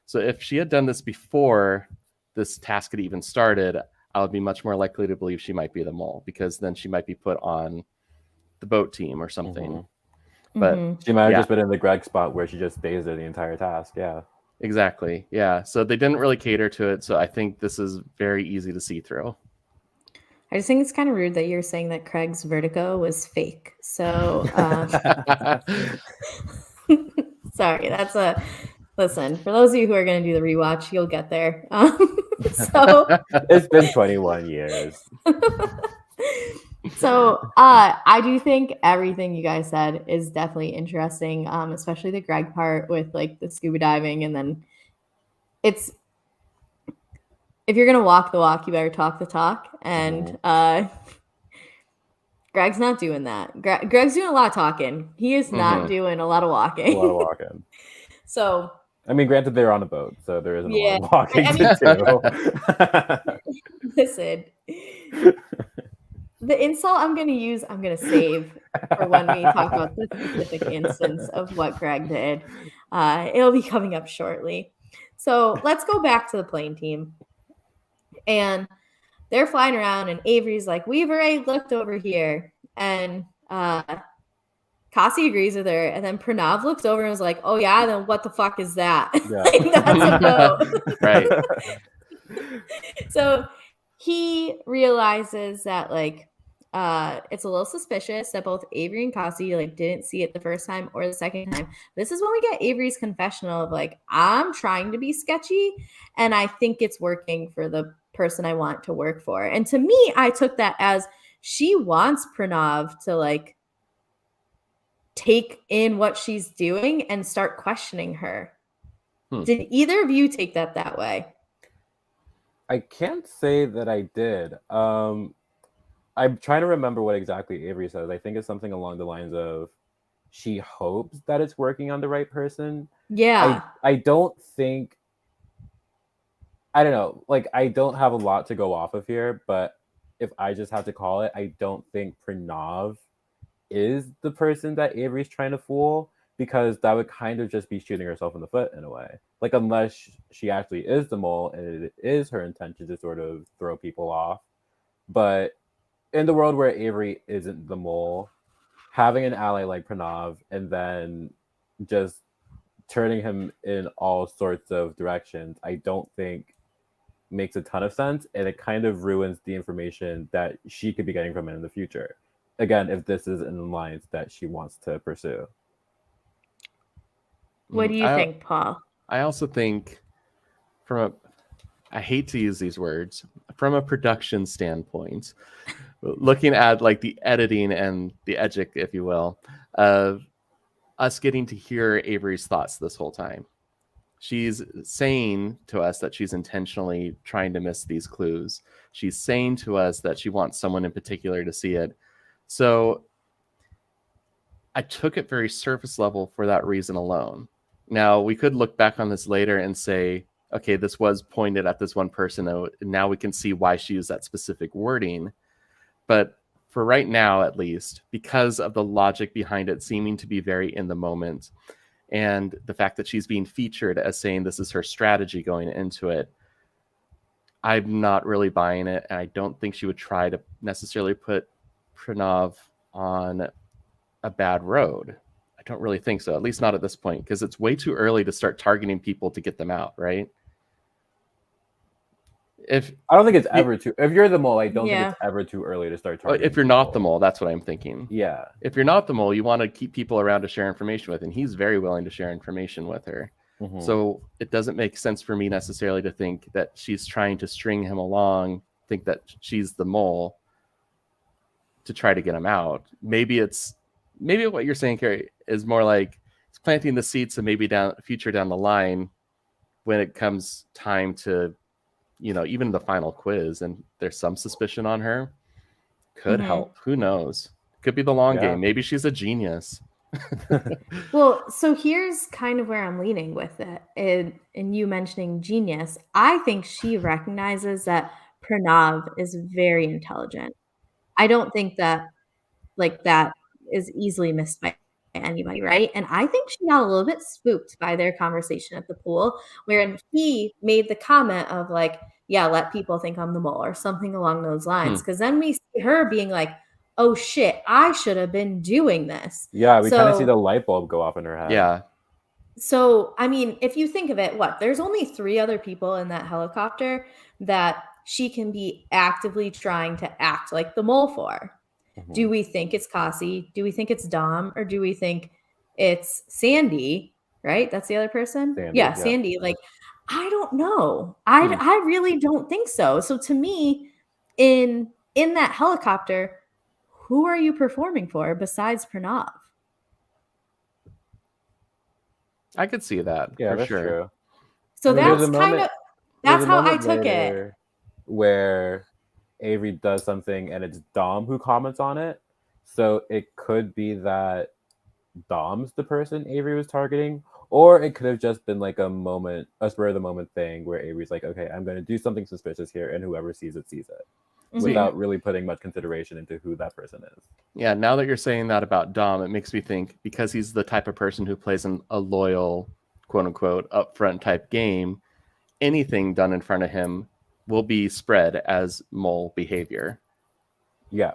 So if she had done this before this task had even started, I would be much more likely to believe she might be the mole, because then she might be put on the boat team or something. Mhm. But Mhm. She might have Yeah. just been in the Greg spot where she just stays there the entire task. Yeah. exactly. Yeah. So they didn't really cater to it. So I think this is very easy to see through. I just think it's kind of rude that you're saying that Craig's vertigo was fake. So, sorry, that's a listen. For those of you who are going to do the rewatch, you'll get there. So, It's been 21 years. I do think everything you guys said is definitely interesting, especially the Greg part with like the scuba diving, and then it's if you're gonna walk the walk, you better talk the talk, and Greg's not doing that. Greg's doing a lot of talking. He is not doing a lot of walking. A lot of walking. So, I mean, granted, they're on a boat, so there isn't a yeah, lot of walking I mean, to do. listen, the insult I'm going to use, I'm going to save for when we talk about the specific instance of what Greg did. It'll be coming up shortly. So let's go back to the plane team. And they're flying around, and Avery's like, "We've already looked over here." And Kasi agrees with her. And then Pranav looks over and was like, "Oh, yeah, then what the fuck is that?" Yeah. Like, that's a boat. Right. So he realizes that like it's a little suspicious that both Avery and Kasi like didn't see it the first time or the second time. This is when we get Avery's confessional of like, "I'm trying to be sketchy and I think it's working for the person I want to work for." And to me, I took that as she wants Pranav to like take in what she's doing and start questioning her. Did either of you take that way? I can't say that I did. I'm trying to remember what exactly Avery says. I think it's something along the lines of she hopes that it's working on the right person. Yeah. I don't think, I don't know, like I don't have a lot to go off of here, but if I just have to call it, I don't think Pranav is the person that Avery's trying to fool, because that would kind of just be shooting herself in the foot in a way. Like, unless she actually is the mole and it is her intention to sort of throw people off. But in the world where Avery isn't the mole, having an ally like Pranav and then just turning him in all sorts of directions, I don't think makes a ton of sense, and it kind of ruins the information that she could be getting from him in the future. Again, if this is an alliance that she wants to pursue. What do you think, Paul? I also think I hate to use these words, from a production standpoint, looking at like the editing and the edgic, if you will, of us getting to hear Avery's thoughts this whole time. She's saying to us that she's intentionally trying to miss these clues. She's saying to us that she wants someone in particular to see it. So I took it very surface level for that reason alone. Now, we could look back on this later and say, okay, this was pointed at this one person. Now we can see why she used that specific wording. But for right now, at least, because of the logic behind it seeming to be very in the moment, and the fact that she's being featured as saying this is her strategy going into it, I'm not really buying it. And I don't think she would try to necessarily put Pranav on a bad road. I don't really think so, at least not at this point, because it's way too early to start targeting people to get them out, right? I don't think it's ever too. If you're the mole, I don't think Yeah. it's ever too early to start targeting. If you're not the people. mole, that's what I'm thinking. Yeah. If you're not the mole, you want to keep people around to share information with, and he's very willing to share information with her. Mhm. So it doesn't make sense for me necessarily to think that she's trying to string him along, think that she's the mole to try to get him out. Maybe what you're saying, Kari, is more like it's planting the seeds of maybe down the line when it comes time to, even the final quiz, and there's some suspicion on her. Could help. Who knows? Could be the long game. Maybe she's a genius. Well, so here's kind of where I'm leaning with it. And you mentioning genius, I think she recognizes that Pranav is very intelligent. I don't think that that is easily missed by anybody, right? And I think she got a little bit spooked by their conversation at the pool, wherein he made the comment of like, yeah, let people think I'm the mole or something along those lines. Because then we see her being like, oh shit, I should have been doing this. Yeah, we kind of see the light bulb go off in her head. Yeah. So, I mean, if you think of it, there's only 3 other people in that helicopter that she can be actively trying to act like the mole for. Mhm. Do we think it's Cassie? Do we think it's Dom? Or do we think it's Sandy? Right? That's the other person? Sandy, Sandy. Like, I don't know. I really don't think so. So to me, in that helicopter, who are you performing for besides Pranav? I could see that. Yeah, for that's sure. true. So that's kind of that's how I took it. Where Avery does something and it's Dom who comments on it. So it could be that Dom's the person Avery was targeting, or it could have just been like a spur of the moment thing where Avery's like, okay, I'm going to do something suspicious here, and whoever sees it, without really putting much consideration into who that person is. Yeah, now that you're saying that about Dom, it makes me think, because he's the type of person who plays a loyal, quote unquote, upfront type game, anything done in front of him will be spread as mole behavior. Yeah.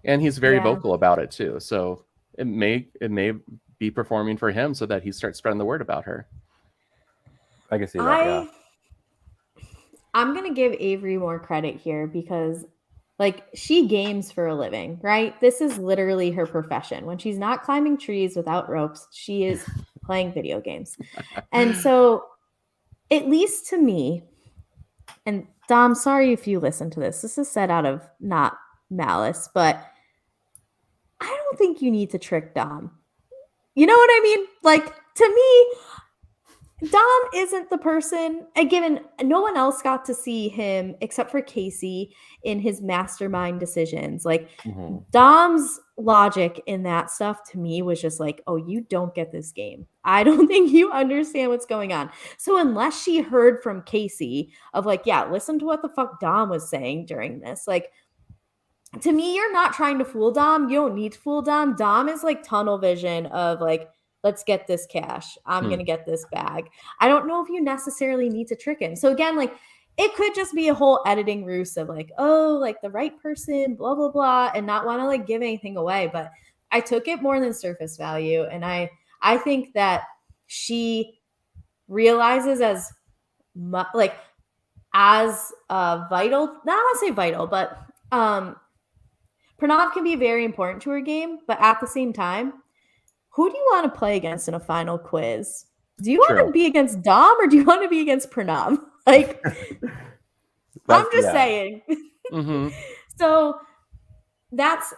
And he's very vocal about it too. So it may be performing for him so that he starts spreading the word about her. I can see that, I'm going to give Avery more credit here because she games for a living, right? This is literally her profession. When she's not climbing trees without ropes, she is playing video games. And so, at least to me, and Dom, sorry if you listen to this. This is said out of not malice, but I don't think you need to trick Dom. You know what I mean? To me, Dom isn't the person, given no one else got to see him except for Casey in his mastermind decisions. Dom's logic in that stuff to me was just like, oh, you don't get this game. I don't think you understand what's going on. So unless she heard from Casey of listen to what the fuck Dom was saying during this, to me, you're not trying to fool Dom. You don't need to fool Dom. Dom is tunnel vision of let's get this cash. I'm going to get this bag. I don't know if you necessarily need to trick him. So again, it could just be a whole editing ruse of the right person, blah, blah, blah, and not want to give anything away. But I took it more than surface value. And I think that she realizes as vital, not want to say vital, but Pranav can be very important to her game. But at the same time, who do you want to play against in a final quiz? Do you want to be against Dom or do you want to be against Pranav? I'm just saying. Mm-hmm. So that's,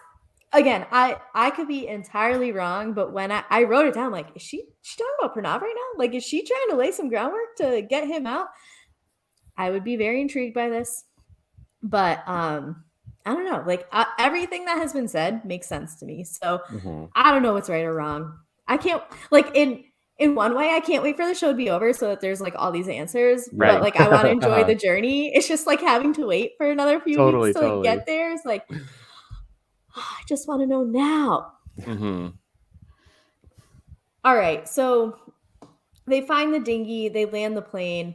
again, I could be entirely wrong, but when I wrote it down, is she talking about Pranav right now? Is she trying to lay some groundwork to get him out? I would be very intrigued by this. But I don't know. Everything that has been said makes sense to me. So I don't know what's right or wrong. I can't in one way, I can't wait for the show to be over so that there's all these answers. Right. But I want to enjoy the journey. It's just having to wait for another few weeks to get there. It's I just want to know now. Mm-hmm. All right. So they find the dinghy, they land the plane.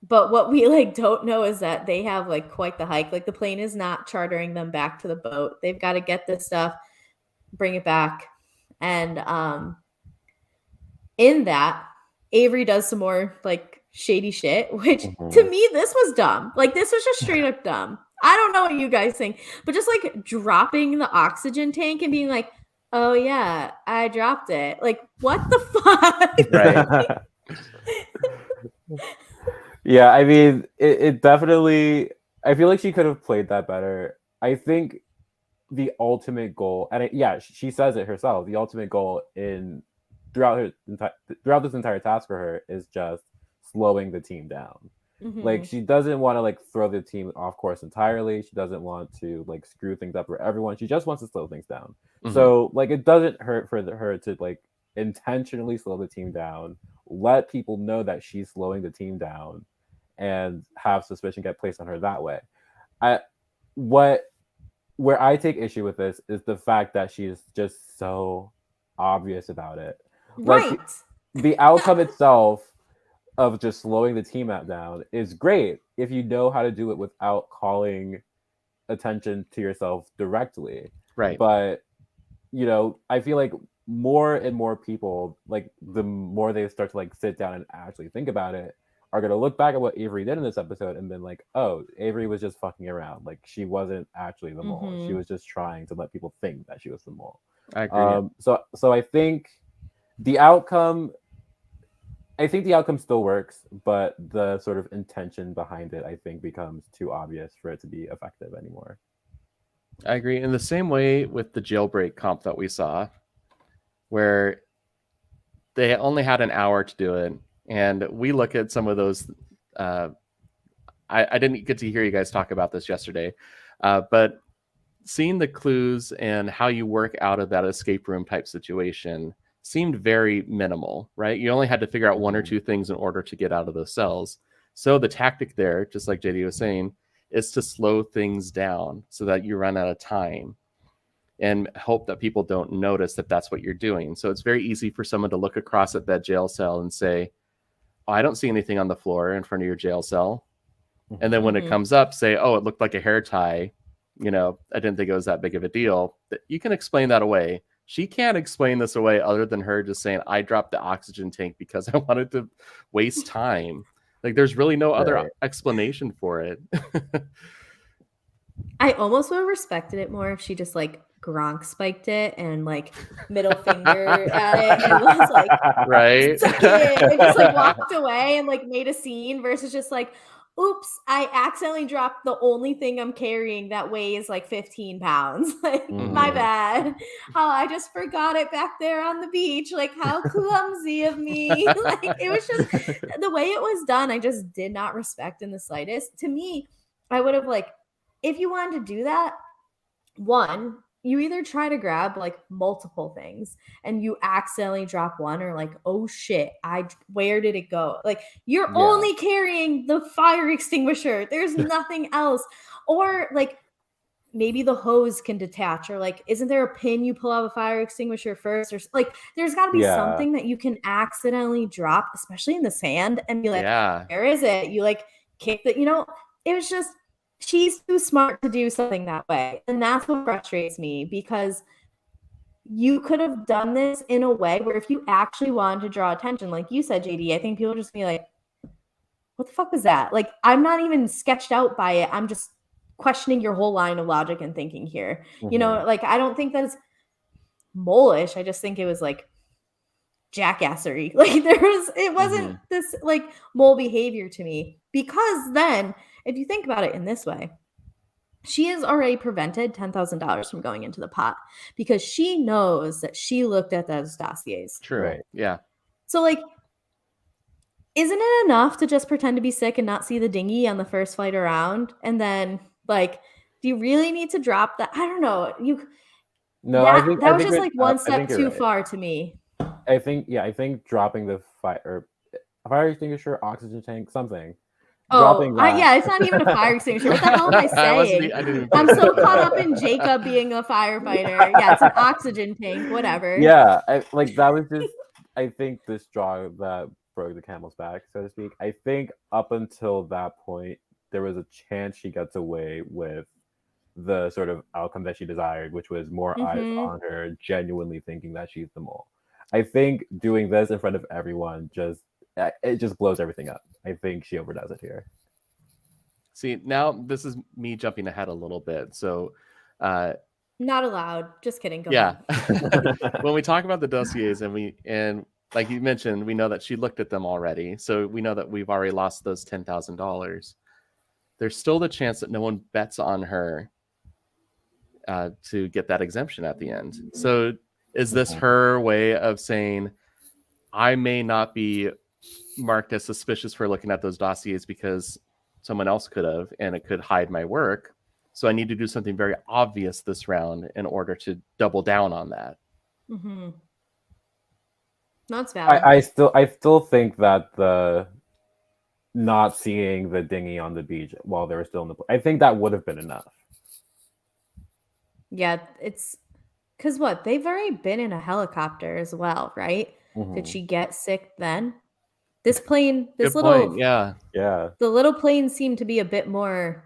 But what we like don't know is that they have like quite the hike. Like the plane is not chartering them back to the boat. They've got to get this stuff, bring it back. And in that, Avery does some more like shady shit, which to me, this was dumb. Like this was just straight up dumb. I don't know what you guys think, but just like dropping the oxygen tank and being like, oh yeah, I dropped it. Like, what the fuck? Right. Yeah, I mean, it definitely. I feel like she could have played that better. I think the ultimate goal, and she says it herself. The ultimate goal throughout this entire task for her is just slowing the team down. Like she doesn't want to like throw the team off course entirely. She doesn't want to like screw things up for everyone. She just wants to slow things down. So like it doesn't hurt for her to like intentionally slow the team down, let people know that she's slowing the team down, and have suspicion get placed on her that way. Where I take issue with this is the fact that she is just so obvious about it. Right. Like the outcome itself of just slowing the team down is great if you know how to do it without calling attention to yourself directly. Right. But you know, I feel like more and more people, like the more they start to like sit down and actually think about it, are gonna look back at what Avery did in this episode and been like, oh, Avery was just fucking around. Like she wasn't actually the mole. She was just trying to let people think that she was the mole. I agree. So I think the outcome still works, but the sort of intention behind it, I think, becomes too obvious for it to be effective anymore. I agree. In the same way with the jailbreak comp that we saw, where they only had an hour to do it, and we look at some of those. I didn't get to hear you guys talk about this yesterday, but seeing the clues and how you work out of that escape room type situation seemed very minimal, right? You only had to figure out one or two things in order to get out of those cells. So the tactic there, just like JD was saying, is to slow things down so that you run out of time and hope that people don't notice that that's what you're doing. So it's very easy for someone to look across at that jail cell and say, oh, I don't see anything on the floor in front of your jail cell. And then when it comes up, say, oh, it looked like a hair tie. You know, I didn't think it was that big of a deal. You can explain that away. She can't explain this away other than her just saying, I dropped the oxygen tank because I wanted to waste time. Like, there's really no other explanation for it. I almost would have respected it more if she just like Gronk spiked it and like middle finger at it and was like, right? Suck it, and just like walked away and like made a scene versus just like, oops, I accidentally dropped the only thing I'm carrying that weighs like 15 pounds. Like, my bad. Oh, I just forgot it back there on the beach. Like, how clumsy of me. Like, it was just the way it was done. I just did not respect in the slightest. To me, I would have like, if you wanted to do that, one, you either try to grab like multiple things and you accidentally drop one, or like, oh shit, where did it go? Like, you're only carrying the fire extinguisher. There's nothing else. Or like maybe the hose can detach, or like, isn't there a pin you pull out of a fire extinguisher first? Or like, there's got to be something that you can accidentally drop, especially in the sand, and be like, where is it? You like kick it, you know, it was just, she's too smart to do something that way. And that's what frustrates me, because you could have done this in a way where if you actually wanted to draw attention, like you said, JD, I think people just be like, what the fuck was that? Like, I'm not even sketched out by it. I'm just questioning your whole line of logic and thinking here. You know, like, I don't think that's mole-ish. I just think it was like jackassery. Like, it wasn't this like mole behavior to me, because then if you think about it in this way, she has already prevented $10,000 from going into the pot because she knows that she looked at those dossiers. True. Right. Yeah. So, like, isn't it enough to just pretend to be sick and not see the dinghy on the first flight around? And then, like, do you really need to drop that? I don't know. That was just like one step too far to me. I think dropping the fire extinguisher, oxygen tank, something. Oh, it's not even a fire extinguisher. What the hell am I saying? I'm so caught up in Jacob being a firefighter. Yeah, it's an oxygen tank, whatever. Yeah, that was just, I think this draw that broke the camel's back, so to speak. I think up until that point, there was a chance she gets away with the sort of outcome that she desired, which was more eyes on her, genuinely thinking that she's the mole. I think doing this in front of everyone just blows everything up. I think she overdoes it here. See, now this is me jumping ahead a little bit. So, not allowed. Just kidding. Go yeah. ahead. When we talk about the dossiers and like you mentioned, we know that she looked at them already. So we know that we've already lost those $10,000. There's still the chance that no one bets on her to get that exemption at the end. So is this her way of saying, I may not be marked as suspicious for looking at those dossiers because someone else could have, and it could hide my work. So I need to do something very obvious this round in order to double down on that. Mm-hmm. That's valid. I still think that the not seeing the dinghy on the beach while they were still in the, I think that would have been enough. Yeah, it's because what? They've already been in a helicopter as well, right? Mm-hmm. Did she get sick then? This plane, this Good little, point. Yeah. The little plane seemed to be a bit more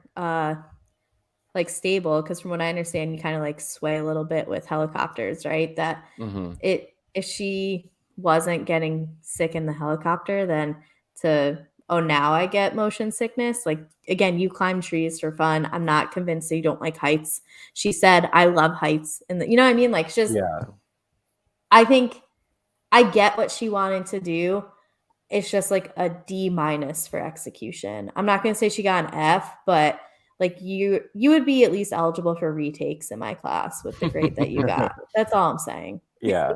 like stable, because from what I understand, you kind of like sway a little bit with helicopters, right? That if she wasn't getting sick in the helicopter, then now I get motion sickness. Like, again, you climb trees for fun. I'm not convinced that you don't like heights. She said, I love heights. And you know what I mean? Like, it's just, I think I get what she wanted to do. It's just like a D- for execution. I'm not going to say she got an F, but like you would be at least eligible for retakes in my class with the grade that you got. That's all I'm saying. Yeah.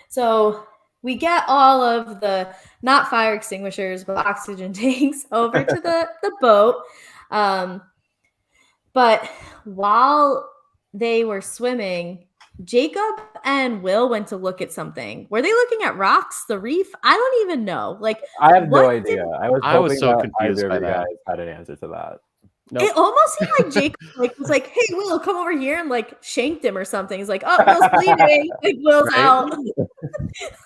So we get all of the not fire extinguishers, but oxygen tanks over to the boat. But while they were swimming, Jacob and Will went to look at something. Were they looking at rocks, the reef? I don't even know. Like, I have no idea. I was so that confused by either that. Guys had an answer to that. Nope. It almost seemed like Jacob was like, "Hey, Will, come over here," and like shanked him or something. He's like, "Oh, Will's bleeding." Like, Will's out.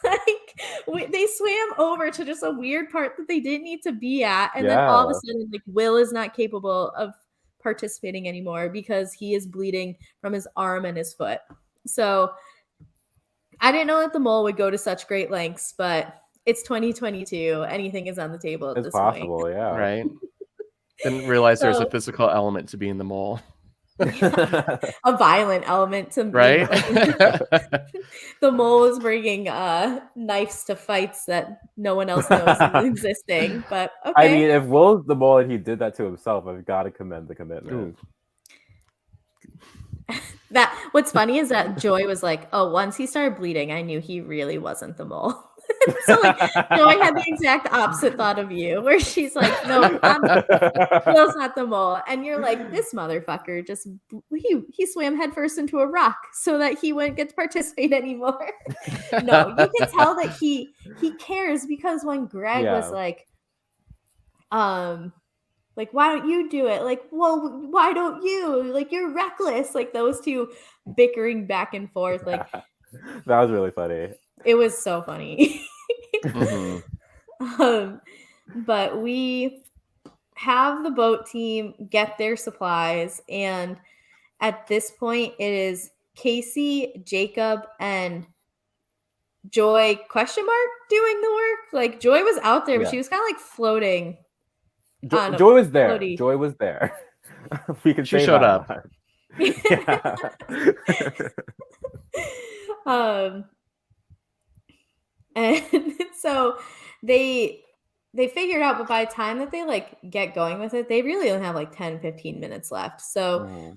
Like, they swam over to just a weird part that they didn't need to be at, and then all of a sudden, like, Will is not capable of participating anymore because he is bleeding from his arm and his foot. So I didn't know that the mole would go to such great lengths, but it's 2022. Anything is on the table at this possible, point. yeah. Right. Didn't realize there's a physical element to being the mole. A violent element to right. The mole is bringing knives to fights that no one else knows is existing. But okay. I mean, if Will's the mole and he did that to himself, I've got to commend the commitment. That what's funny is that Joy was like, "Oh, once he started bleeding, I knew he really wasn't the mole." So like, Joy had the exact opposite thought of you, where she's like, "No, Will's not the mole," and you're like, "This motherfucker just he swam headfirst into a rock so that he wouldn't get to participate anymore." No, you can tell that he cares, because when Greg was like, like, why don't you do it? Like, well, why don't you? Like, you're reckless. Like, those two bickering back and forth. Like, that was really funny. It was so funny. But we have the boat team get their supplies, and at this point, it is Casey, Jacob, and Joy (?) doing the work. Like, Joy was out there, but she was kind of like floating. Joy was there. Floaty. Joy was there. We can say she showed up. And so they figured out, but by the time that they like get going with it, they really only have like 10-15 minutes left. So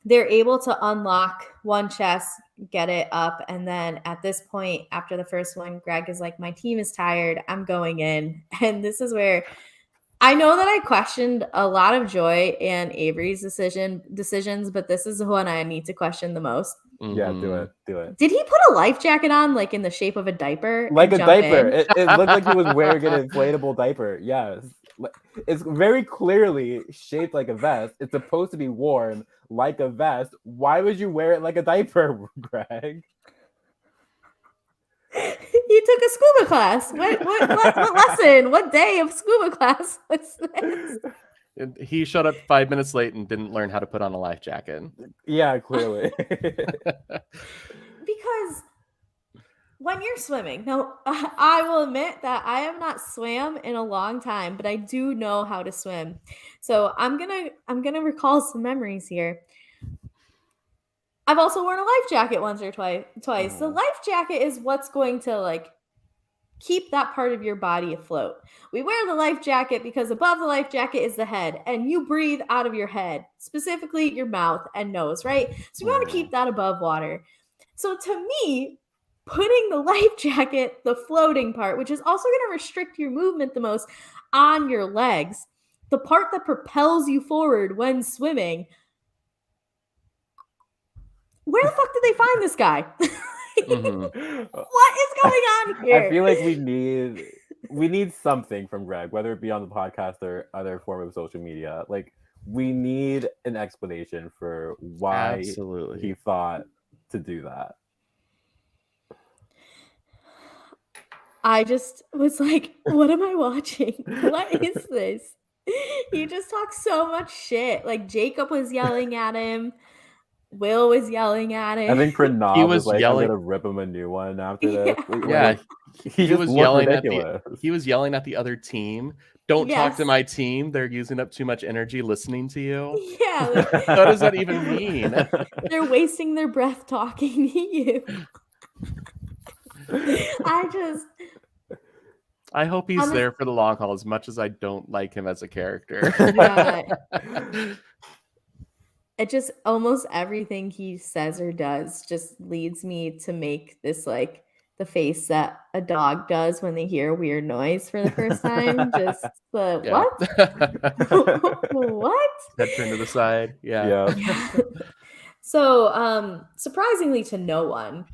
they're able to unlock one chest, get it up, and then at this point, after the first one, Greg is like, "My team is tired, I'm going in." And this is where I know that I questioned a lot of Joy and Avery's decisions, but this is the one I need to question the most. Yeah, do it. Did he put a life jacket on, like in the shape of a diaper? Like a diaper. It looked like he was wearing an inflatable diaper. Yes. It's very clearly shaped like a vest. It's supposed to be worn like a vest. Why would you wear it like a diaper, Greg? You took a scuba class. What lesson? What day of scuba class was this? He showed up 5 minutes late and didn't learn how to put on a life jacket. Yeah, clearly. Because when you're swimming, now I will admit that I have not swam in a long time, but I do know how to swim. So I'm gonna recall some memories here. I've also worn a life jacket once or twice. The life jacket is what's going to like keep that part of your body afloat. We wear the life jacket because above the life jacket is the head, and you breathe out of your head, specifically your mouth and nose, right? So you want to keep that above water. So to me, putting the life jacket, the floating part, which is also going to restrict your movement the most on your legs, the part that propels you forward when swimming. Where the fuck did they find this guy? What is going on here? I feel like we need something from Greg, whether it be on the podcast or other form of social media. Like, we need an explanation for why he thought to do that. I just was like, what am I watching? What is this? He just talks so much shit. Like, Jacob was yelling at him. Will was yelling at him. I think Pranav was like, yelling. I'm gonna rip him a new one after this. Yeah, he was yelling he was yelling at the other team. Don't talk to my team. They're using up too much energy listening to you. Yeah. Like, what does that even mean? They're wasting their breath talking to you. I hope he's there for the long haul as much as I don't like him as a character. Yeah. It just almost everything he says or does just leads me to make this like the face that a dog does when they hear a weird noise for the first time. Just the what? What? Head turned to the side. Yeah. So surprisingly to no one,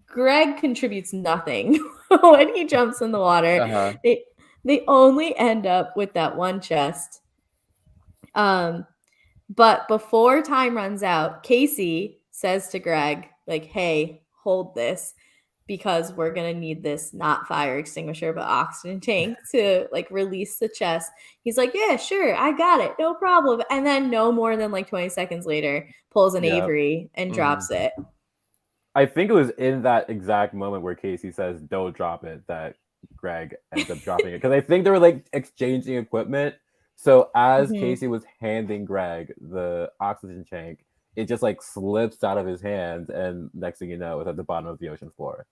Greg contributes nothing when he jumps in the water. They only end up with that one chest. But before time runs out, Casey says to Greg, like, hey, hold this because we're going to need this not fire extinguisher, but oxygen tank to like release the chest. He's like, yeah, sure. I got it. No problem. And then no more than like 20 seconds later, pulls an Avery and drops it. I think it was in that exact moment where Casey says, don't drop it, that Greg ends up dropping it. Because I think they were like exchanging equipment. So as Casey was handing Greg the oxygen tank, it just like slips out of his hands, and next thing you know, it's at the bottom of the ocean floor.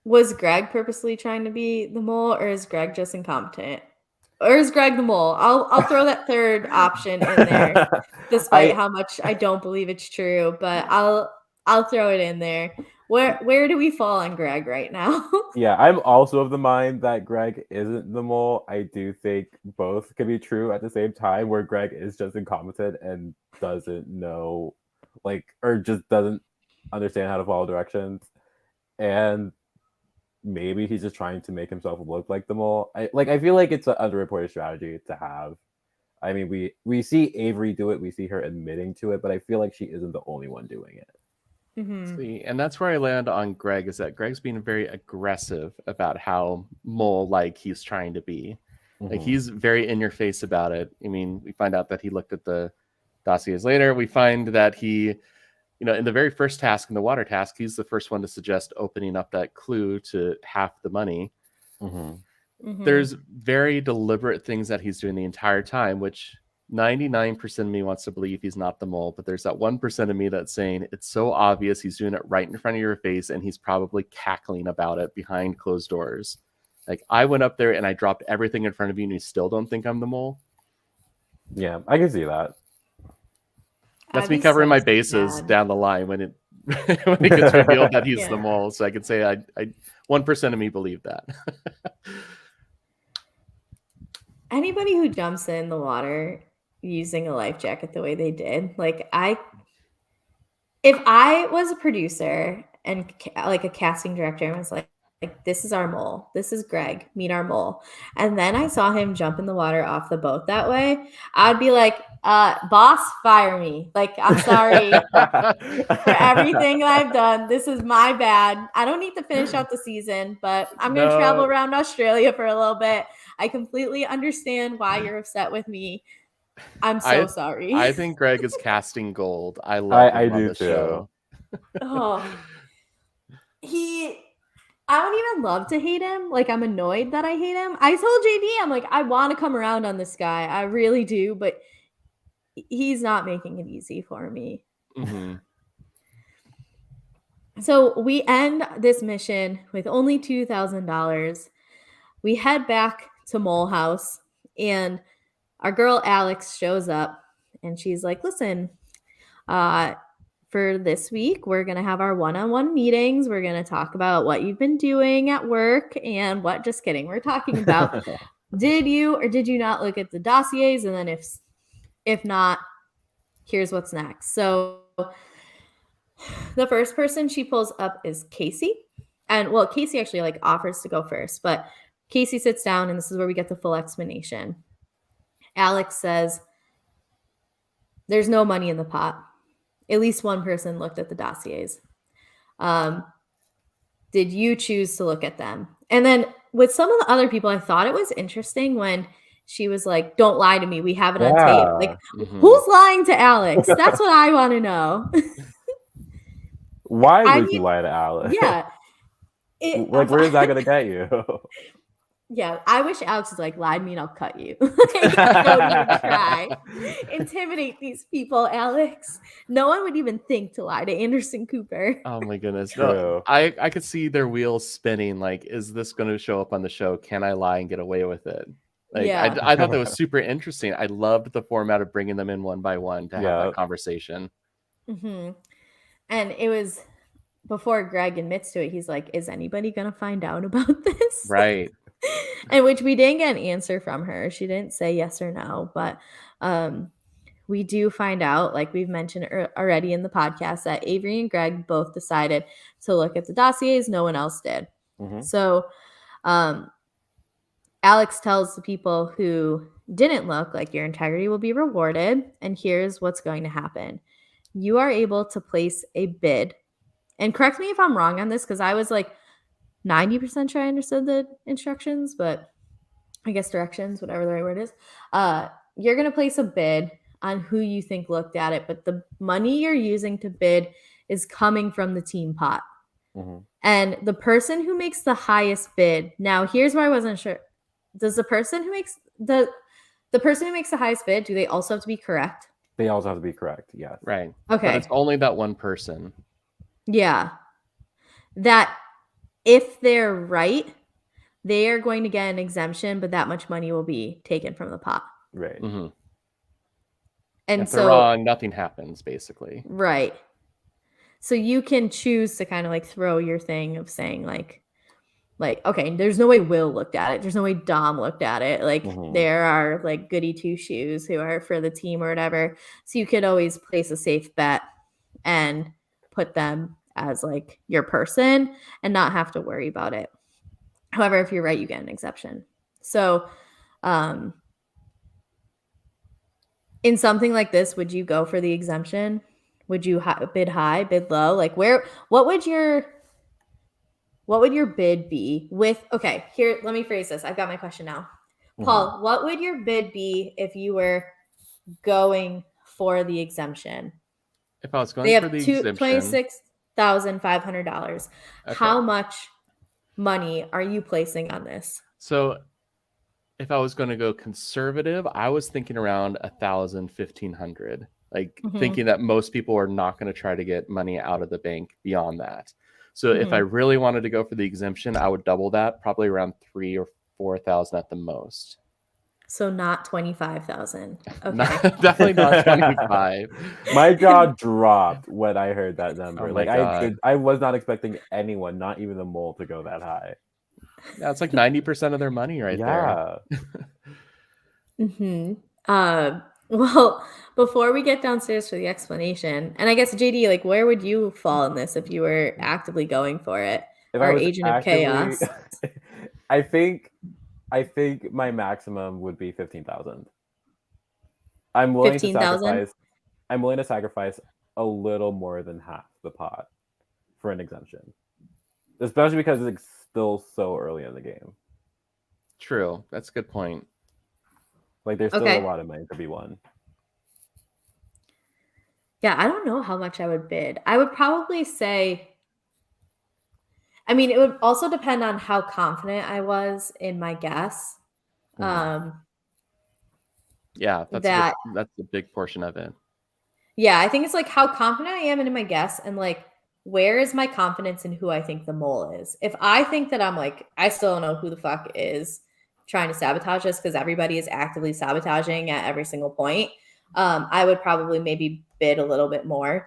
Was Greg purposely trying to be the mole, or is Greg just incompetent? Or is Greg the mole? I'll throw that third option in there, despite how much I don't believe it's true, but I'll throw it in there. Where do we fall on Greg right now? Yeah, I'm also of the mind that Greg isn't the mole. I do think both can be true at the same time, where Greg is just incompetent and doesn't know, like, or just doesn't understand how to follow directions. And maybe he's just trying to make himself look like the mole. I feel like it's an underreported strategy to have. I mean, we see Avery do it. We see her admitting to it, but I feel like she isn't the only one doing it. See, and that's where I land on Greg, is that Greg's being very aggressive about how mole-like he's trying to be. Like, he's very in your face about it. I mean, we find out that he looked at the dossiers later. We find that he, in the very first task, in the water task, he's the first one to suggest opening up that clue to half the money. There's very deliberate things that he's doing the entire time, which 99% of me wants to believe he's not the mole, but there's that 1% of me that's saying it's so obvious he's doing it right in front of your face, and he's probably cackling about it behind closed doors. Like, I went up there and I dropped everything in front of you, and you still don't think I'm the mole? Yeah, I can see that. That's me covering my bases down the line when it when it gets revealed that he's the mole. So I could say I 1% of me believe that. Anybody who jumps in the water using a life jacket the way they did, like, if I was a producer and like a casting director and was like, this is our mole. This is Greg. Meet our mole. And then I saw him jump in the water off the boat that way. I'd be like, boss, fire me. Like, I'm sorry for everything that I've done. This is my bad. I don't need to finish out the season, but I'm going to travel around Australia for a little bit. I completely understand why you're upset with me. I'm so sorry. I think Greg is casting gold. I love him on the show. Oh, I don't even love to hate him. Like, I'm annoyed that I hate him. I told JD, I'm like, I want to come around on this guy. I really do, but he's not making it easy for me. Mm-hmm. So we end this mission with only $2,000. We head back to Mole House, and our girl Alex shows up, and she's like, listen, for this week, we're going to have our one-on-one meetings. We're going to talk about what you've been doing at work and what, just kidding. We're talking about, did you or did you not look at the dossiers? And then if not, here's what's next. So the first person she pulls up is Casey. And well, Casey actually like offers to go first, but Casey sits down and this is where we get the full explanation. Alex says, there's no money in the pot. At least one person looked at the dossiers. Did you choose to look at them? And then with some of the other people, I thought it was interesting when she was like, don't lie to me. We have it on tape. Like, who's lying to Alex? That's what I want to know. Why would you lie to Alex? Yeah. Where is that going to get you? Yeah, I wish Alex was like, lie to me and I'll cut you. Don't even try. Intimidate these people, Alex. No one would even think to lie to Anderson Cooper. Oh my goodness. No, I could see their wheels spinning. Like, is this going to show up on the show? Can I lie and get away with it? Like, yeah. I thought that was super interesting. I loved the format of bringing them in one by one to have that conversation. Mm-hmm. And it was before Greg admits to it, he's like, is anybody going to find out about this? Right. And which we didn't get an answer from her. She didn't say yes or no, but we do find out, like we've mentioned already in the podcast, that Avery and Greg both decided to look at the dossiers. No one else did. Mm-hmm. So Alex tells the people who didn't look, like, your integrity will be rewarded. And here's what's going to happen. You are able to place a bid. And correct me if I'm wrong on this, because I was like 90% sure I understood the instructions, but I guess directions, whatever the right word is. You're going to place a bid on who you think looked at it, but the money you're using to bid is coming from the team pot. Mm-hmm. And the person who makes the highest bid, now here's where I wasn't sure. Does the person who makes the person who makes the highest bid, do they also have to be correct? They also have to be correct, yes. Right. Okay. But it's only that one person. Yeah. That if they're right, they are going to get an exemption, but that much money will be taken from the pot. Right. Mm-hmm. And if they're wrong, nothing happens, basically. Right. So you can choose to kind of like throw your thing of saying like, okay, there's no way Will looked at it. There's no way Dom looked at it. Like, mm-hmm. There are like goody two shoes who are for the team or whatever. So you could always place a safe bet and put them as like your person and not have to worry about it. However, if you're right, you get an exception. So in something like this, would you go for the exemption? Would you bid high, bid low? Like, what would your bid be with, okay, here, let me phrase this. I've got my question now. Mm-hmm. Paul, what would your bid be if you were going for the exemption? If I was going for the exemption, $26,500. Okay. How much money are you placing on this? So if I was going to go conservative, I was thinking around $1,000, $1,500, like mm-hmm. thinking that most people are not going to try to get money out of the bank beyond that. So mm-hmm. if I really wanted to go for the exemption, I would double that, probably around $3,000 or $4,000 at the most. So not 25,000. Okay. Definitely not 25. My jaw dropped when I heard that number. Oh, like I was not expecting anyone, not even the mole, to go that high. Yeah, it's like 90% of their money right there. Mm-hmm. Well, before we get downstairs for the explanation, and I guess JD, like, where would you fall in this if you were actively going for it? If our I was agent of actively, chaos. I think my maximum would be 15,000. I'm willing to 15,000? sacrifice. I'm willing to sacrifice a little more than half the pot for an exemption, especially because it's still so early in the game. True. That's a good point. Like, there's still Okay. a lot of money to be won. Yeah, I don't know how much I would bid. I would probably say, I mean, it would also depend on how confident I was in my guess. Yeah, that's a big portion of it. Yeah, I think it's like how confident I am in my guess and like where is my confidence in who I think the mole is. If I think that I'm like, I still don't know who the fuck is trying to sabotage us because everybody is actively sabotaging at every single point, I would probably maybe bid a little bit more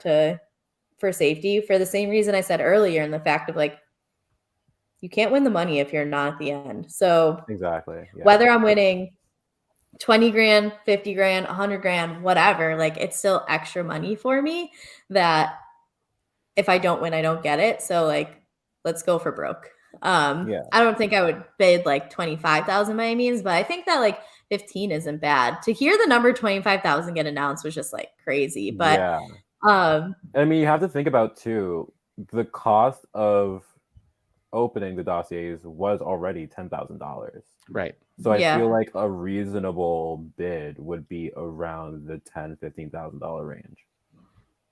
for safety for the same reason I said earlier, and the fact of like, you can't win the money if you're not at the end. So Exactly. Yeah. whether I'm winning 20 grand, 50 grand, 100 grand, whatever, like it's still extra money for me that if I don't win, I don't get it. So like, let's go for broke. Yeah. I don't think I would bid like 25,000 by any means, but I think that like 15 isn't bad. To hear the number 25,000 get announced was just like crazy. But yeah. I mean, you have to think about too, the cost of opening the dossiers was already $10,000. Right. So I Yeah. feel like a reasonable bid would be around the $10,000-$15,000 range.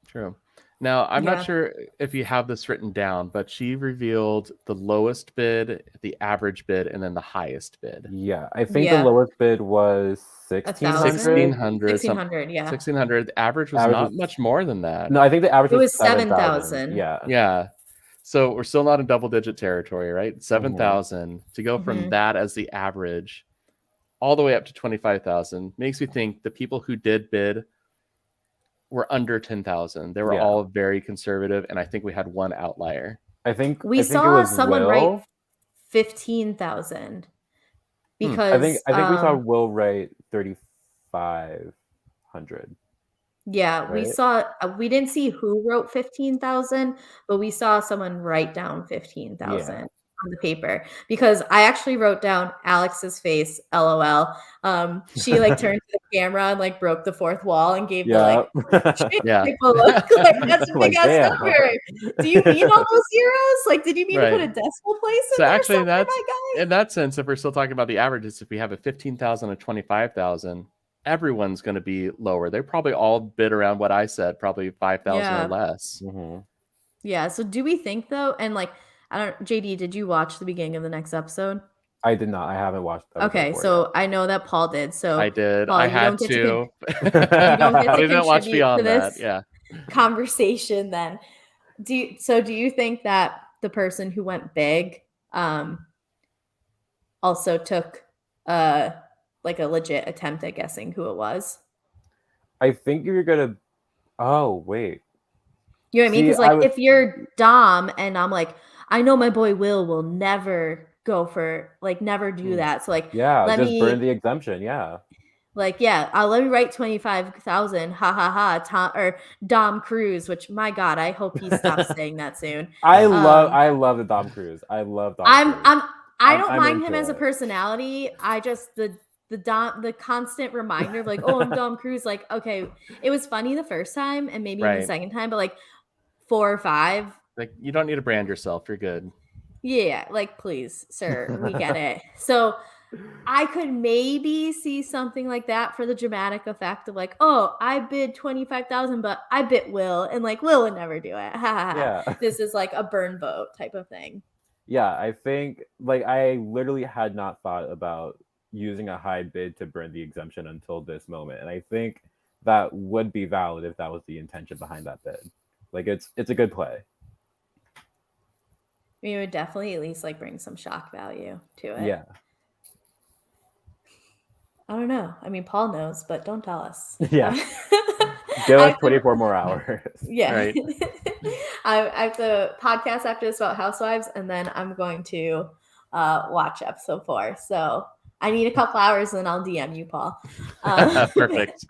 True. Now, I'm Yeah. not sure if you have this written down, but she revealed the lowest bid, the average bid, and then the highest bid. Yeah, I think Yeah. the lowest bid was 1,000? 1,600. 1,600, yeah. 1,600. The average was Average not was- much more than that. No, I think the average It was was 7,000. 7,000. Yeah. Yeah. So we're still not in double digit territory, right? 7,000 to go from Mhm. that as the average all the way up to 25,000 makes me think the people who did bid were under 10,000. They were Yeah. all very conservative, and I think we had one outlier. I think We I think it saw was someone Will. write 15,000 because I think we saw Will write 3,500. yeah, we right? saw we didn't see who wrote 15,000, but we saw someone write down 15,000 Yeah. on the paper because I actually wrote down Alex's face, LOL. She like turned to the camera and like broke the fourth wall and gave the like Yeah. people look like that's a Like, big ass damn. number. Do you mean all those zeros? Like, did you mean to put a Right. decimal place in So there actually, somewhere, that's my guy? in that sense, if we're still talking about the averages, if we have a 15,000 and 25,000, everyone's going to be lower. They probably all bid around what I said, probably 5,000 Yeah. or less. Mhm. Yeah. So do we think though, and like I don't JD, did you watch the beginning of the next episode? I did not. I haven't watched. episode Okay, 4 so I know that Paul did. So I did. Paul, I you had don't get to. You don't get I to didn't watch contribute beyond to that. this Yeah. conversation then. Do you think that the person who went big also took like a legit attempt at guessing who it was? I think you're gonna. Oh wait. You know what I mean? See, Because like if you're Dom and I'm like, I know my boy will never go for like never do that. So like Yeah, let just me burn the exemption. Yeah. like, yeah, let me write 25,000. Ha ha ha. Tom or Dom Cruise, which my God, I hope he stops saying that soon. I love the Dom Cruise. I love Dom Cruise. I don't I'm mind into him as a it. personality. I just the constant reminder of like, oh, I'm Dom Cruise. Like, okay, it was funny the first time and maybe the second time, but like 4 or 5. Like, you don't need to brand yourself. You're good. Yeah, like please, sir, we get it. So I could maybe see something like that for the dramatic effect of like, oh, I bid 25,000, but I bid Will, and like Will would never do it. Yeah. This is like a burn vote type of thing. Yeah, I think like I literally had not thought about using a high bid to burn the exemption until this moment, and I think that would be valid if that was the intention behind that bid. Like it's a good play. I mean, it would definitely at least like bring some shock value to it. Yeah. I don't know. I mean, Paul knows, but don't tell us. Yeah. Give us 24 more hours. Yeah. Right. I have to podcast after this about Housewives, and then I'm going to watch episode 4. So I need a couple hours, and then I'll DM you, Paul. Perfect.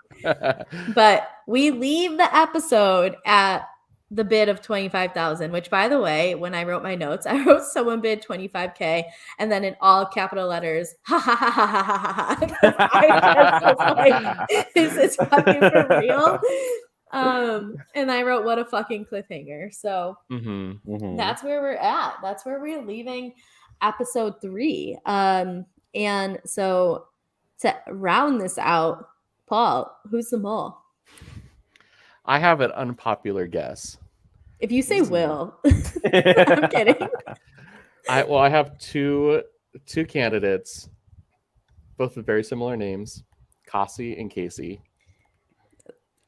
But we leave the episode at the bid of 25,000, which by the way, when I wrote my notes, I wrote someone bid 25K and then in all capital letters, ha ha ha ha ha ha ha. 'Cause I just was like, is this fucking for real? And I wrote, what a fucking cliffhanger. So that's where we're at. That's where we're leaving episode 3. And so to round this out, Paul, who's the mole? I have an unpopular guess. If you say Will, I'm kidding. I have two candidates, both with very similar names, Kasi and Casey.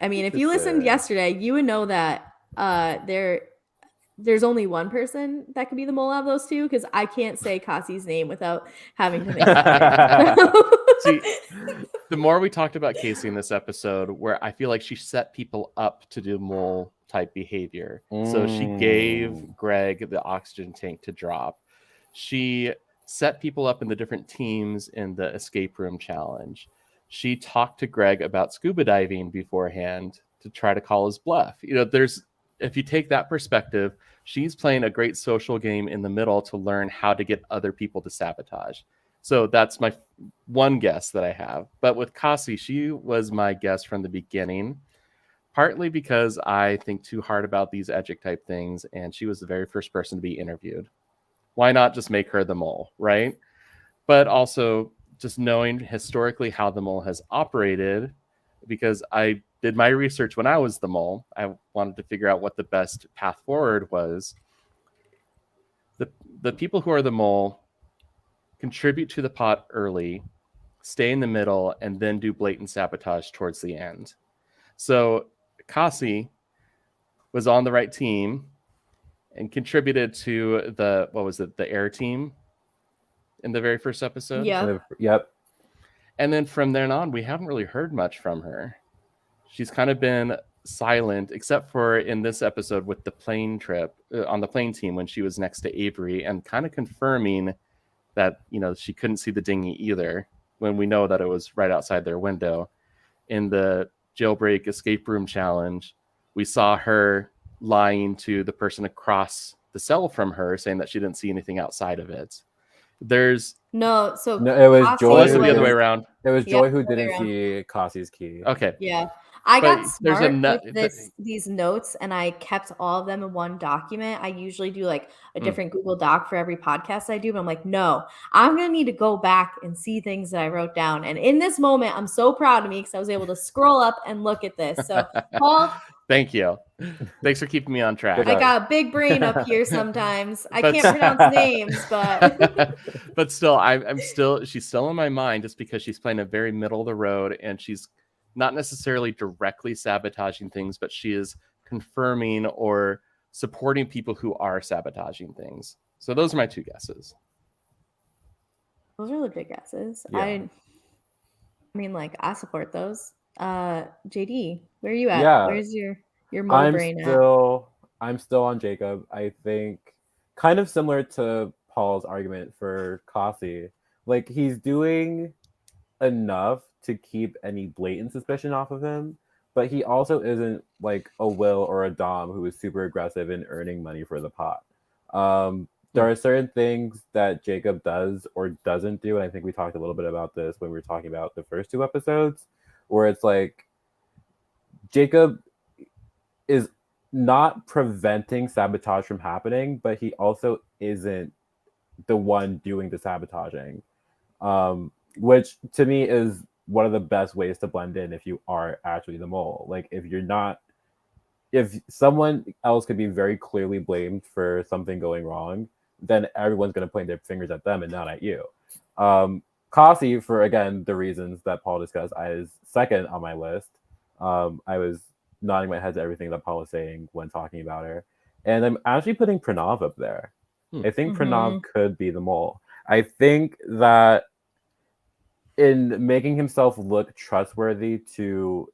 I mean, if you listened yesterday, you would know that there's only one person that could be the mole out of those two, because I can't say Kasi's name without having to think about it. See, the more we talked about Casey in this episode, where I feel like she set people up to do mole type behavior. So she gave Greg the oxygen tank to drop. She set people up in the different teams in the escape room challenge. She talked to Greg about scuba diving beforehand to try to call his bluff. If you take that perspective, she's playing a great social game in the middle to learn how to get other people to sabotage. So that's my one guess that I have. But with Kasi, she was my guess from the beginning, partly because I think too hard about these edgic type things, and she was the very first person to be interviewed. Why not just make her the mole, right? But also just knowing historically how the mole has operated, because I did my research when I was the mole. I wanted to figure out what the best path forward was. The people who are the mole contribute to the pot early, stay in the middle, and then do blatant sabotage towards the end. So Kasi was on the right team and contributed to the air team in the very first episode. Yeah. Yep. And then from then on, we haven't really heard much from her. She's kind of been silent, except for in this episode with the plane trip on the plane team when she was next to Avery and kind of confirming that, she couldn't see the dinghy either, when we know that it was right outside their window. In the jailbreak escape room challenge, we saw her lying to the person across the cell from her, saying that she didn't see anything outside of it. No, it was Joy. Was it the other way around? It was Joy who didn't see Kasi's key. Okay. Yeah. I got smart with these notes, and I kept all of them in one document. I usually do like a different Google Doc for every podcast I do, but I'm like, no, I'm going to need to go back and see things that I wrote down. And in this moment, I'm so proud of me because I was able to scroll up and look at this. So, Paul. Thank you. Thanks for keeping me on track. I got a big brain up here sometimes. I can't pronounce names, but but still, she's still in my mind just because she's playing a very middle of the road, and she's not necessarily directly sabotaging things, but she is confirming or supporting people who are sabotaging things. So those are my two guesses. Those are legit guesses. Yeah. I mean, like, I support those. JD, where are you at? Yeah. Where's your mole brain at? I'm still on Jacob. I think kind of similar to Paul's argument for Kasi. Like, he's doing enough to keep any blatant suspicion off of him, but he also isn't like a Will or a Dom who is super aggressive in earning money for the pot. There are certain things that Jacob does or doesn't do, and I think we talked a little bit about this when we were talking about the first two episodes, where it's like Jacob is not preventing sabotage from happening, but he also isn't the one doing the sabotaging, which to me is one of the best ways to blend in if you are actually the mole. Like, if someone else could be very clearly blamed for something going wrong, then everyone's going to point their fingers at them and not at you. Kasi, for again the reasons that Paul discussed, is second on my list. I was nodding my head to everything that Paul was saying when talking about her, and I'm actually putting Pranav up there. I think Pranav could be the mole. I think that in making himself look trustworthy to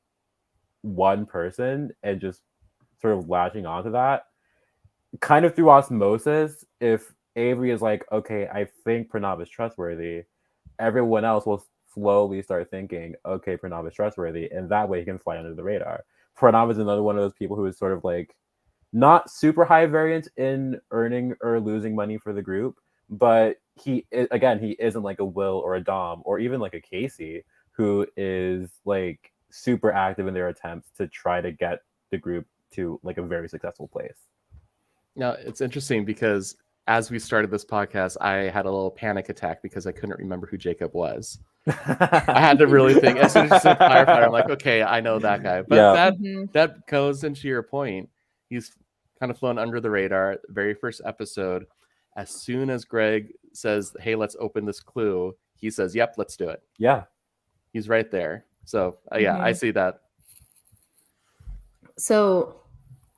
one person and just sort of latching onto that, kind of through osmosis, if Avery is like, okay, I think Pranav is trustworthy, everyone else will slowly start thinking, okay, Pranav is trustworthy, and that way he can fly under the radar. Pranav is another one of those people who is sort of like not super high variance in earning or losing money for the group, but he isn't like a Will or a Dom or even like a Casey who is like super active in their attempts to try to get the group to like a very successful place. Now, it's interesting because as we started this podcast, I had a little panic attack because I couldn't remember who Jacob was. I had to really think. As soon as you said firefighter, I'm like, okay, I know that guy. But that goes into your point. He's kind of flown under the radar. Very first episode, as soon as Greg says, hey, let's open this clue, he says, yep, let's do it. Yeah. He's right there. So, I see that. So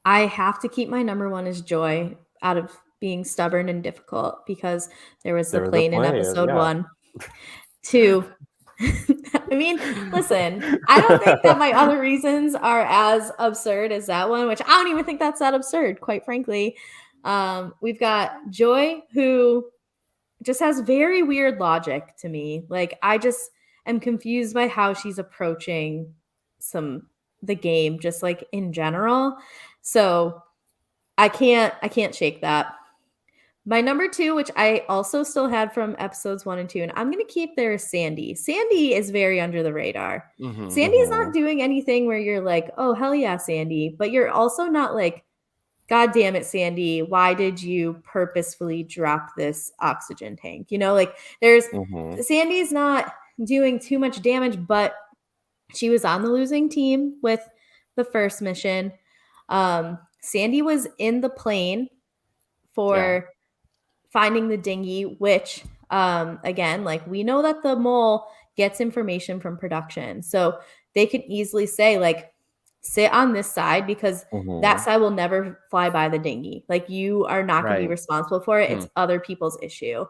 I have to keep my number one as Joy out of being stubborn and difficult because there was the plane in episode 1. 2, I mean, listen, I don't think that my other reasons are as absurd as that one, which I don't even think that's that absurd, quite frankly. We've got Joy, who just has very weird logic to me. Like, I just am confused by how she's approaching the game, just like in general. So I can't shake that. My number 2, which I also still had from episodes 1 and 2, and I'm going to keep there, is Sandy. Sandy is very under the radar. Sandy's not doing anything where you're like, oh, hell yeah, Sandy. But you're also not like, God damn it, Sandy, why did you purposefully drop this oxygen tank? You know, like Sandy's not doing too much damage, but she was on the losing team with the first mission. Sandy was in the plane for finding the dinghy, which, again, like, we know that the mole gets information from production. So they could easily say, like, sit on this side because that side will never fly by the dinghy. Like, you are not going to be responsible for it. It's other people's issue.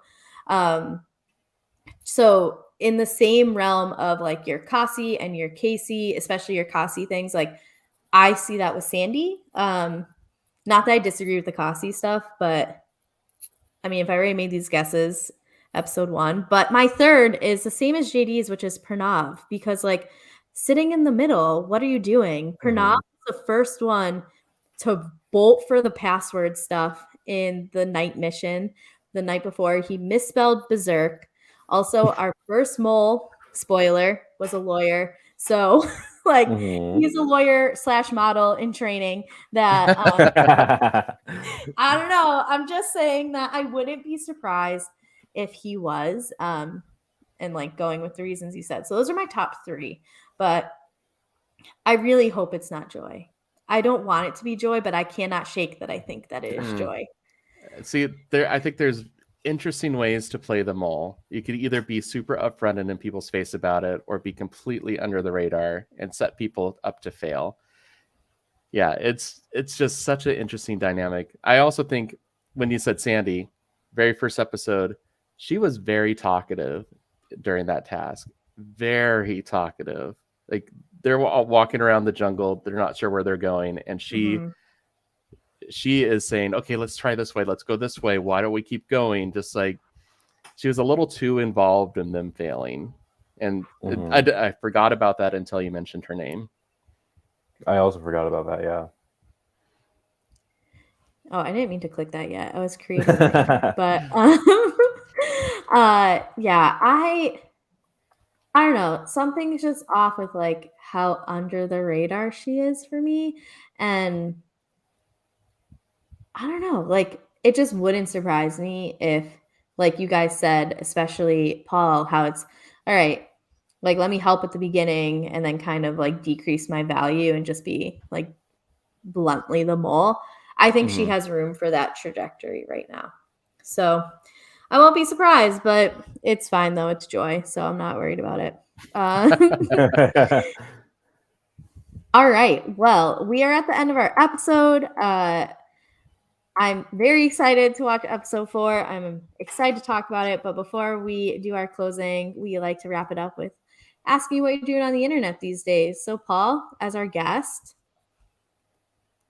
So in the same realm of like your Cassie and your Casey, especially your Cassie things, like, I see that with Sandy. Not that I disagree with the Cassie stuff, but I mean, if I already made these guesses, episode 1. But my third is the same as JD's, which is Pranav, because like, sitting in the middle, what are you doing? Pranav is the first one to bolt for the password stuff in the night mission. The night before, he misspelled berserk. Also, our first mole, spoiler, was a lawyer. So like, he's a lawyer / model in training that I don't know. I'm just saying that I wouldn't be surprised if he was, and like going with the reasons you said. So those are my top 3, but I really hope it's not Joy. I don't want it to be Joy, but I cannot shake that I think that it is Joy. See, I think there's interesting ways to play them all. You could either be super upfront and in people's face about it, or be completely under the radar and set people up to fail. Yeah, it's just such an interesting dynamic. I also think when you said Sandy, very first episode, she was very talkative during that task. Very talkative. Like, they're all walking around the jungle, they're not sure where they're going, and she is saying, okay, let's try this way, let's go this way, why don't we keep going? Just like, she was a little too involved in them failing. And I forgot about that until you mentioned her name. I also forgot about that, yeah. Oh, I didn't mean to click that yet. I was creating it. But yeah, I don't know. Something's just off with like how under the radar she is for me. And I don't know, like, it just wouldn't surprise me if, like you guys said, especially Paul, how it's all right, like, let me help at the beginning and then kind of like decrease my value and just be like bluntly the mole. I think she has room for that trajectory right now. So I won't be surprised, but it's fine though. It's Joy, so I'm not worried about it. All right. Well, we are at the end of our episode. I'm very excited to watch episode 4. I'm excited to talk about it. But before we do our closing, we like to wrap it up with asking you what you're doing on the internet these days. So, Paul, as our guest,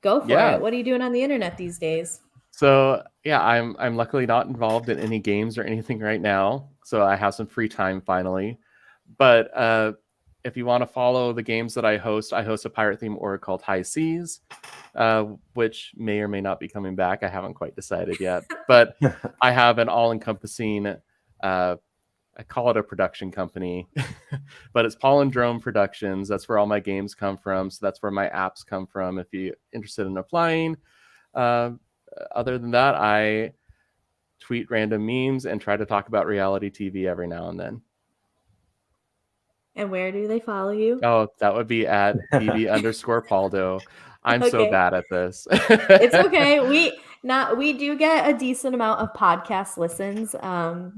go for it. What are you doing on the internet these days? So, yeah, I'm luckily not involved in any games or anything right now. So I have some free time finally. But if you want to follow the games that I host a pirate theme org called High Seas, which may or may not be coming back. I haven't quite decided yet, but I have an all-encompassing, I call it a production company, but it's Palindrome Productions. That's where all my games come from. So that's where my apps come from if you're interested in applying. Other than that, I tweet random memes and try to talk about reality TV every now and then. And where do they follow you? Oh, that would be at BB_Paldo. I'm so bad at this. It's okay. We do get a decent amount of podcast listens.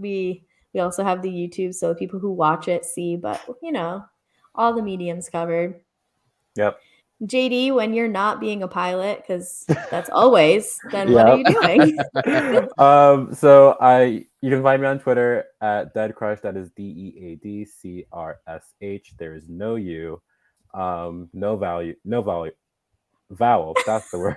We also have the YouTube, so the people who watch it see, but all the mediums covered. Yep. JD, when you're not being a pilot, because that's always, then what are you doing? So you can find me on Twitter at deadcrush. That is DEADCRSH. There is no U, no vowel. That's the word.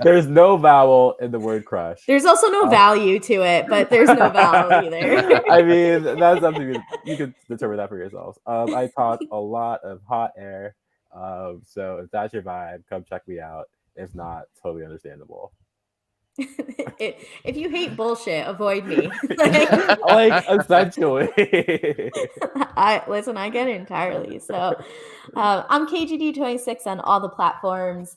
There's no vowel in the word crush. There's also no value to it, but there's no vowel either. I mean, that's something you can determine that for yourselves. I talk a lot of hot air. So if that's your vibe, come check me out. If not, totally understandable. If you hate bullshit, avoid me. Like essentially. I get it entirely. So I'm KGD26 on all the platforms.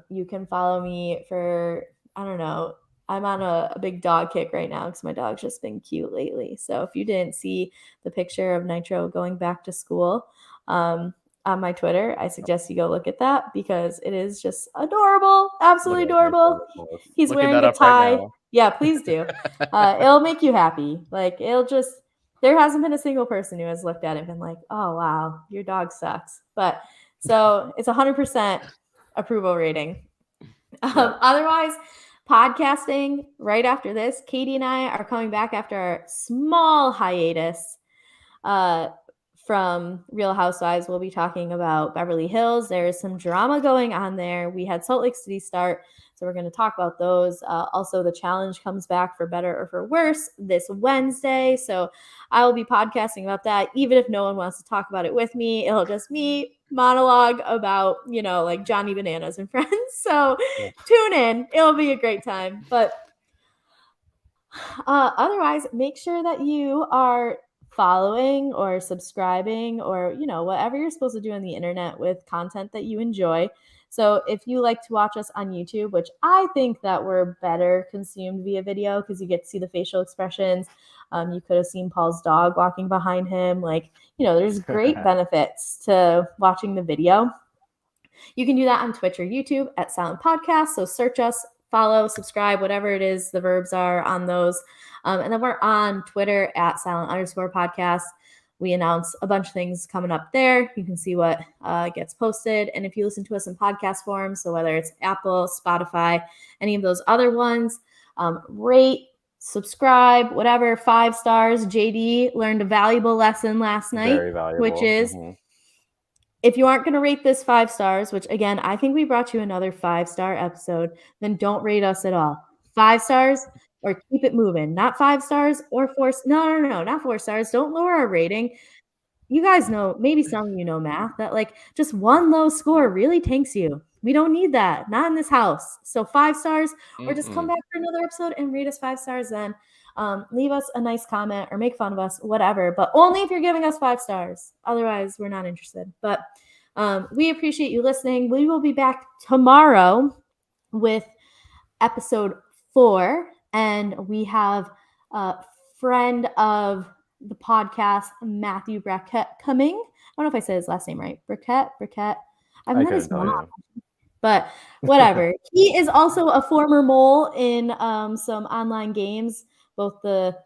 You can follow me for, I don't know, I'm on a big dog kick right now because my dog's just been cute lately. So if you didn't see the picture of Nitro going back to school on my Twitter, I suggest you go look at that because it is just adorable, absolutely adorable. He's wearing a tie. Right, yeah, please do. It'll make you happy. Like there hasn't been a single person who has looked at it and been like, oh wow, your dog sucks. But so it's 100% approval rating. Otherwise, podcasting right after this, Katie and I are coming back after our small hiatus from Real Housewives. We'll be talking about Beverly Hills. There's some drama going on there. We had Salt Lake City start, so we're going to talk about those. Also, the challenge comes back for better or for worse this Wednesday, so I will be podcasting about that. Even if no one wants to talk about it with me, it'll just me monologue about, like Johnny Bananas and Friends. So tune in. It'll be a great time. But otherwise, make sure that you are following or subscribing or whatever you're supposed to do on the internet with content that you enjoy. So if you like to watch us on YouTube, which I think that we're better consumed via video because you get to see the facial expressions. You could have seen Paul's dog walking behind him. There's great benefits to watching the video. You can do that on Twitch or YouTube at Silent Podcast. So search us, follow, subscribe, whatever it is the verbs are on those. And then we're on Twitter at silent_podcast. We announce a bunch of things coming up there. You can see what gets posted. And if you listen to us in podcast form, so whether it's Apple, Spotify, any of those other ones, rate, subscribe, whatever, 5 stars. JD learned a valuable lesson last night, very valuable, which is if you aren't going to rate this 5 stars, which again, I think we brought you another 5-star episode, then don't rate us at all. 5 stars or keep it moving. Not 5 stars or 4. No, not 4 stars. Don't lower our rating. You guys know, maybe some of you know math, that just one low score really tanks you. We don't need that. Not in this house. So 5 stars or just come back for another episode and rate us 5 stars then. Leave us a nice comment or make fun of us, whatever. But only if you're giving us 5 stars. Otherwise, we're not interested. But we appreciate you listening. We will be back tomorrow with episode 4. And we have a friend of the podcast, Matthew Brackett, coming. I don't know if I said his last name right. Brackett. I've met his mom. But whatever. He is also a former mole in some online games, both the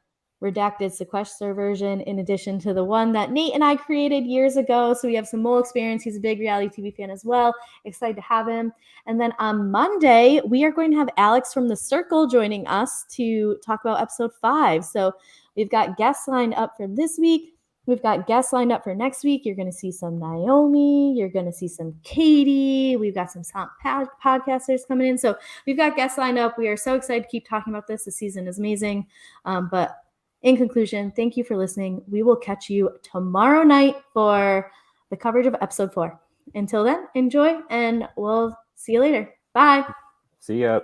redacted sequester version in addition to the one that Nate and I created years ago. So we have some mole experience. He's a big reality TV fan as well. Excited to have him. And then on Monday, we are going to have Alex from The Circle joining us to talk about episode 5. So we've got guests lined up for this week. We've got guests lined up for next week. You're going to see some Naomi. You're going to see some Katie. We've got some podcasters coming in. So we've got guests lined up. We are so excited to keep talking about this. The season is amazing. But In conclusion, thank you for listening. We will catch you tomorrow night for the coverage of episode 4. Until then, enjoy, and we'll see you later. Bye. See ya.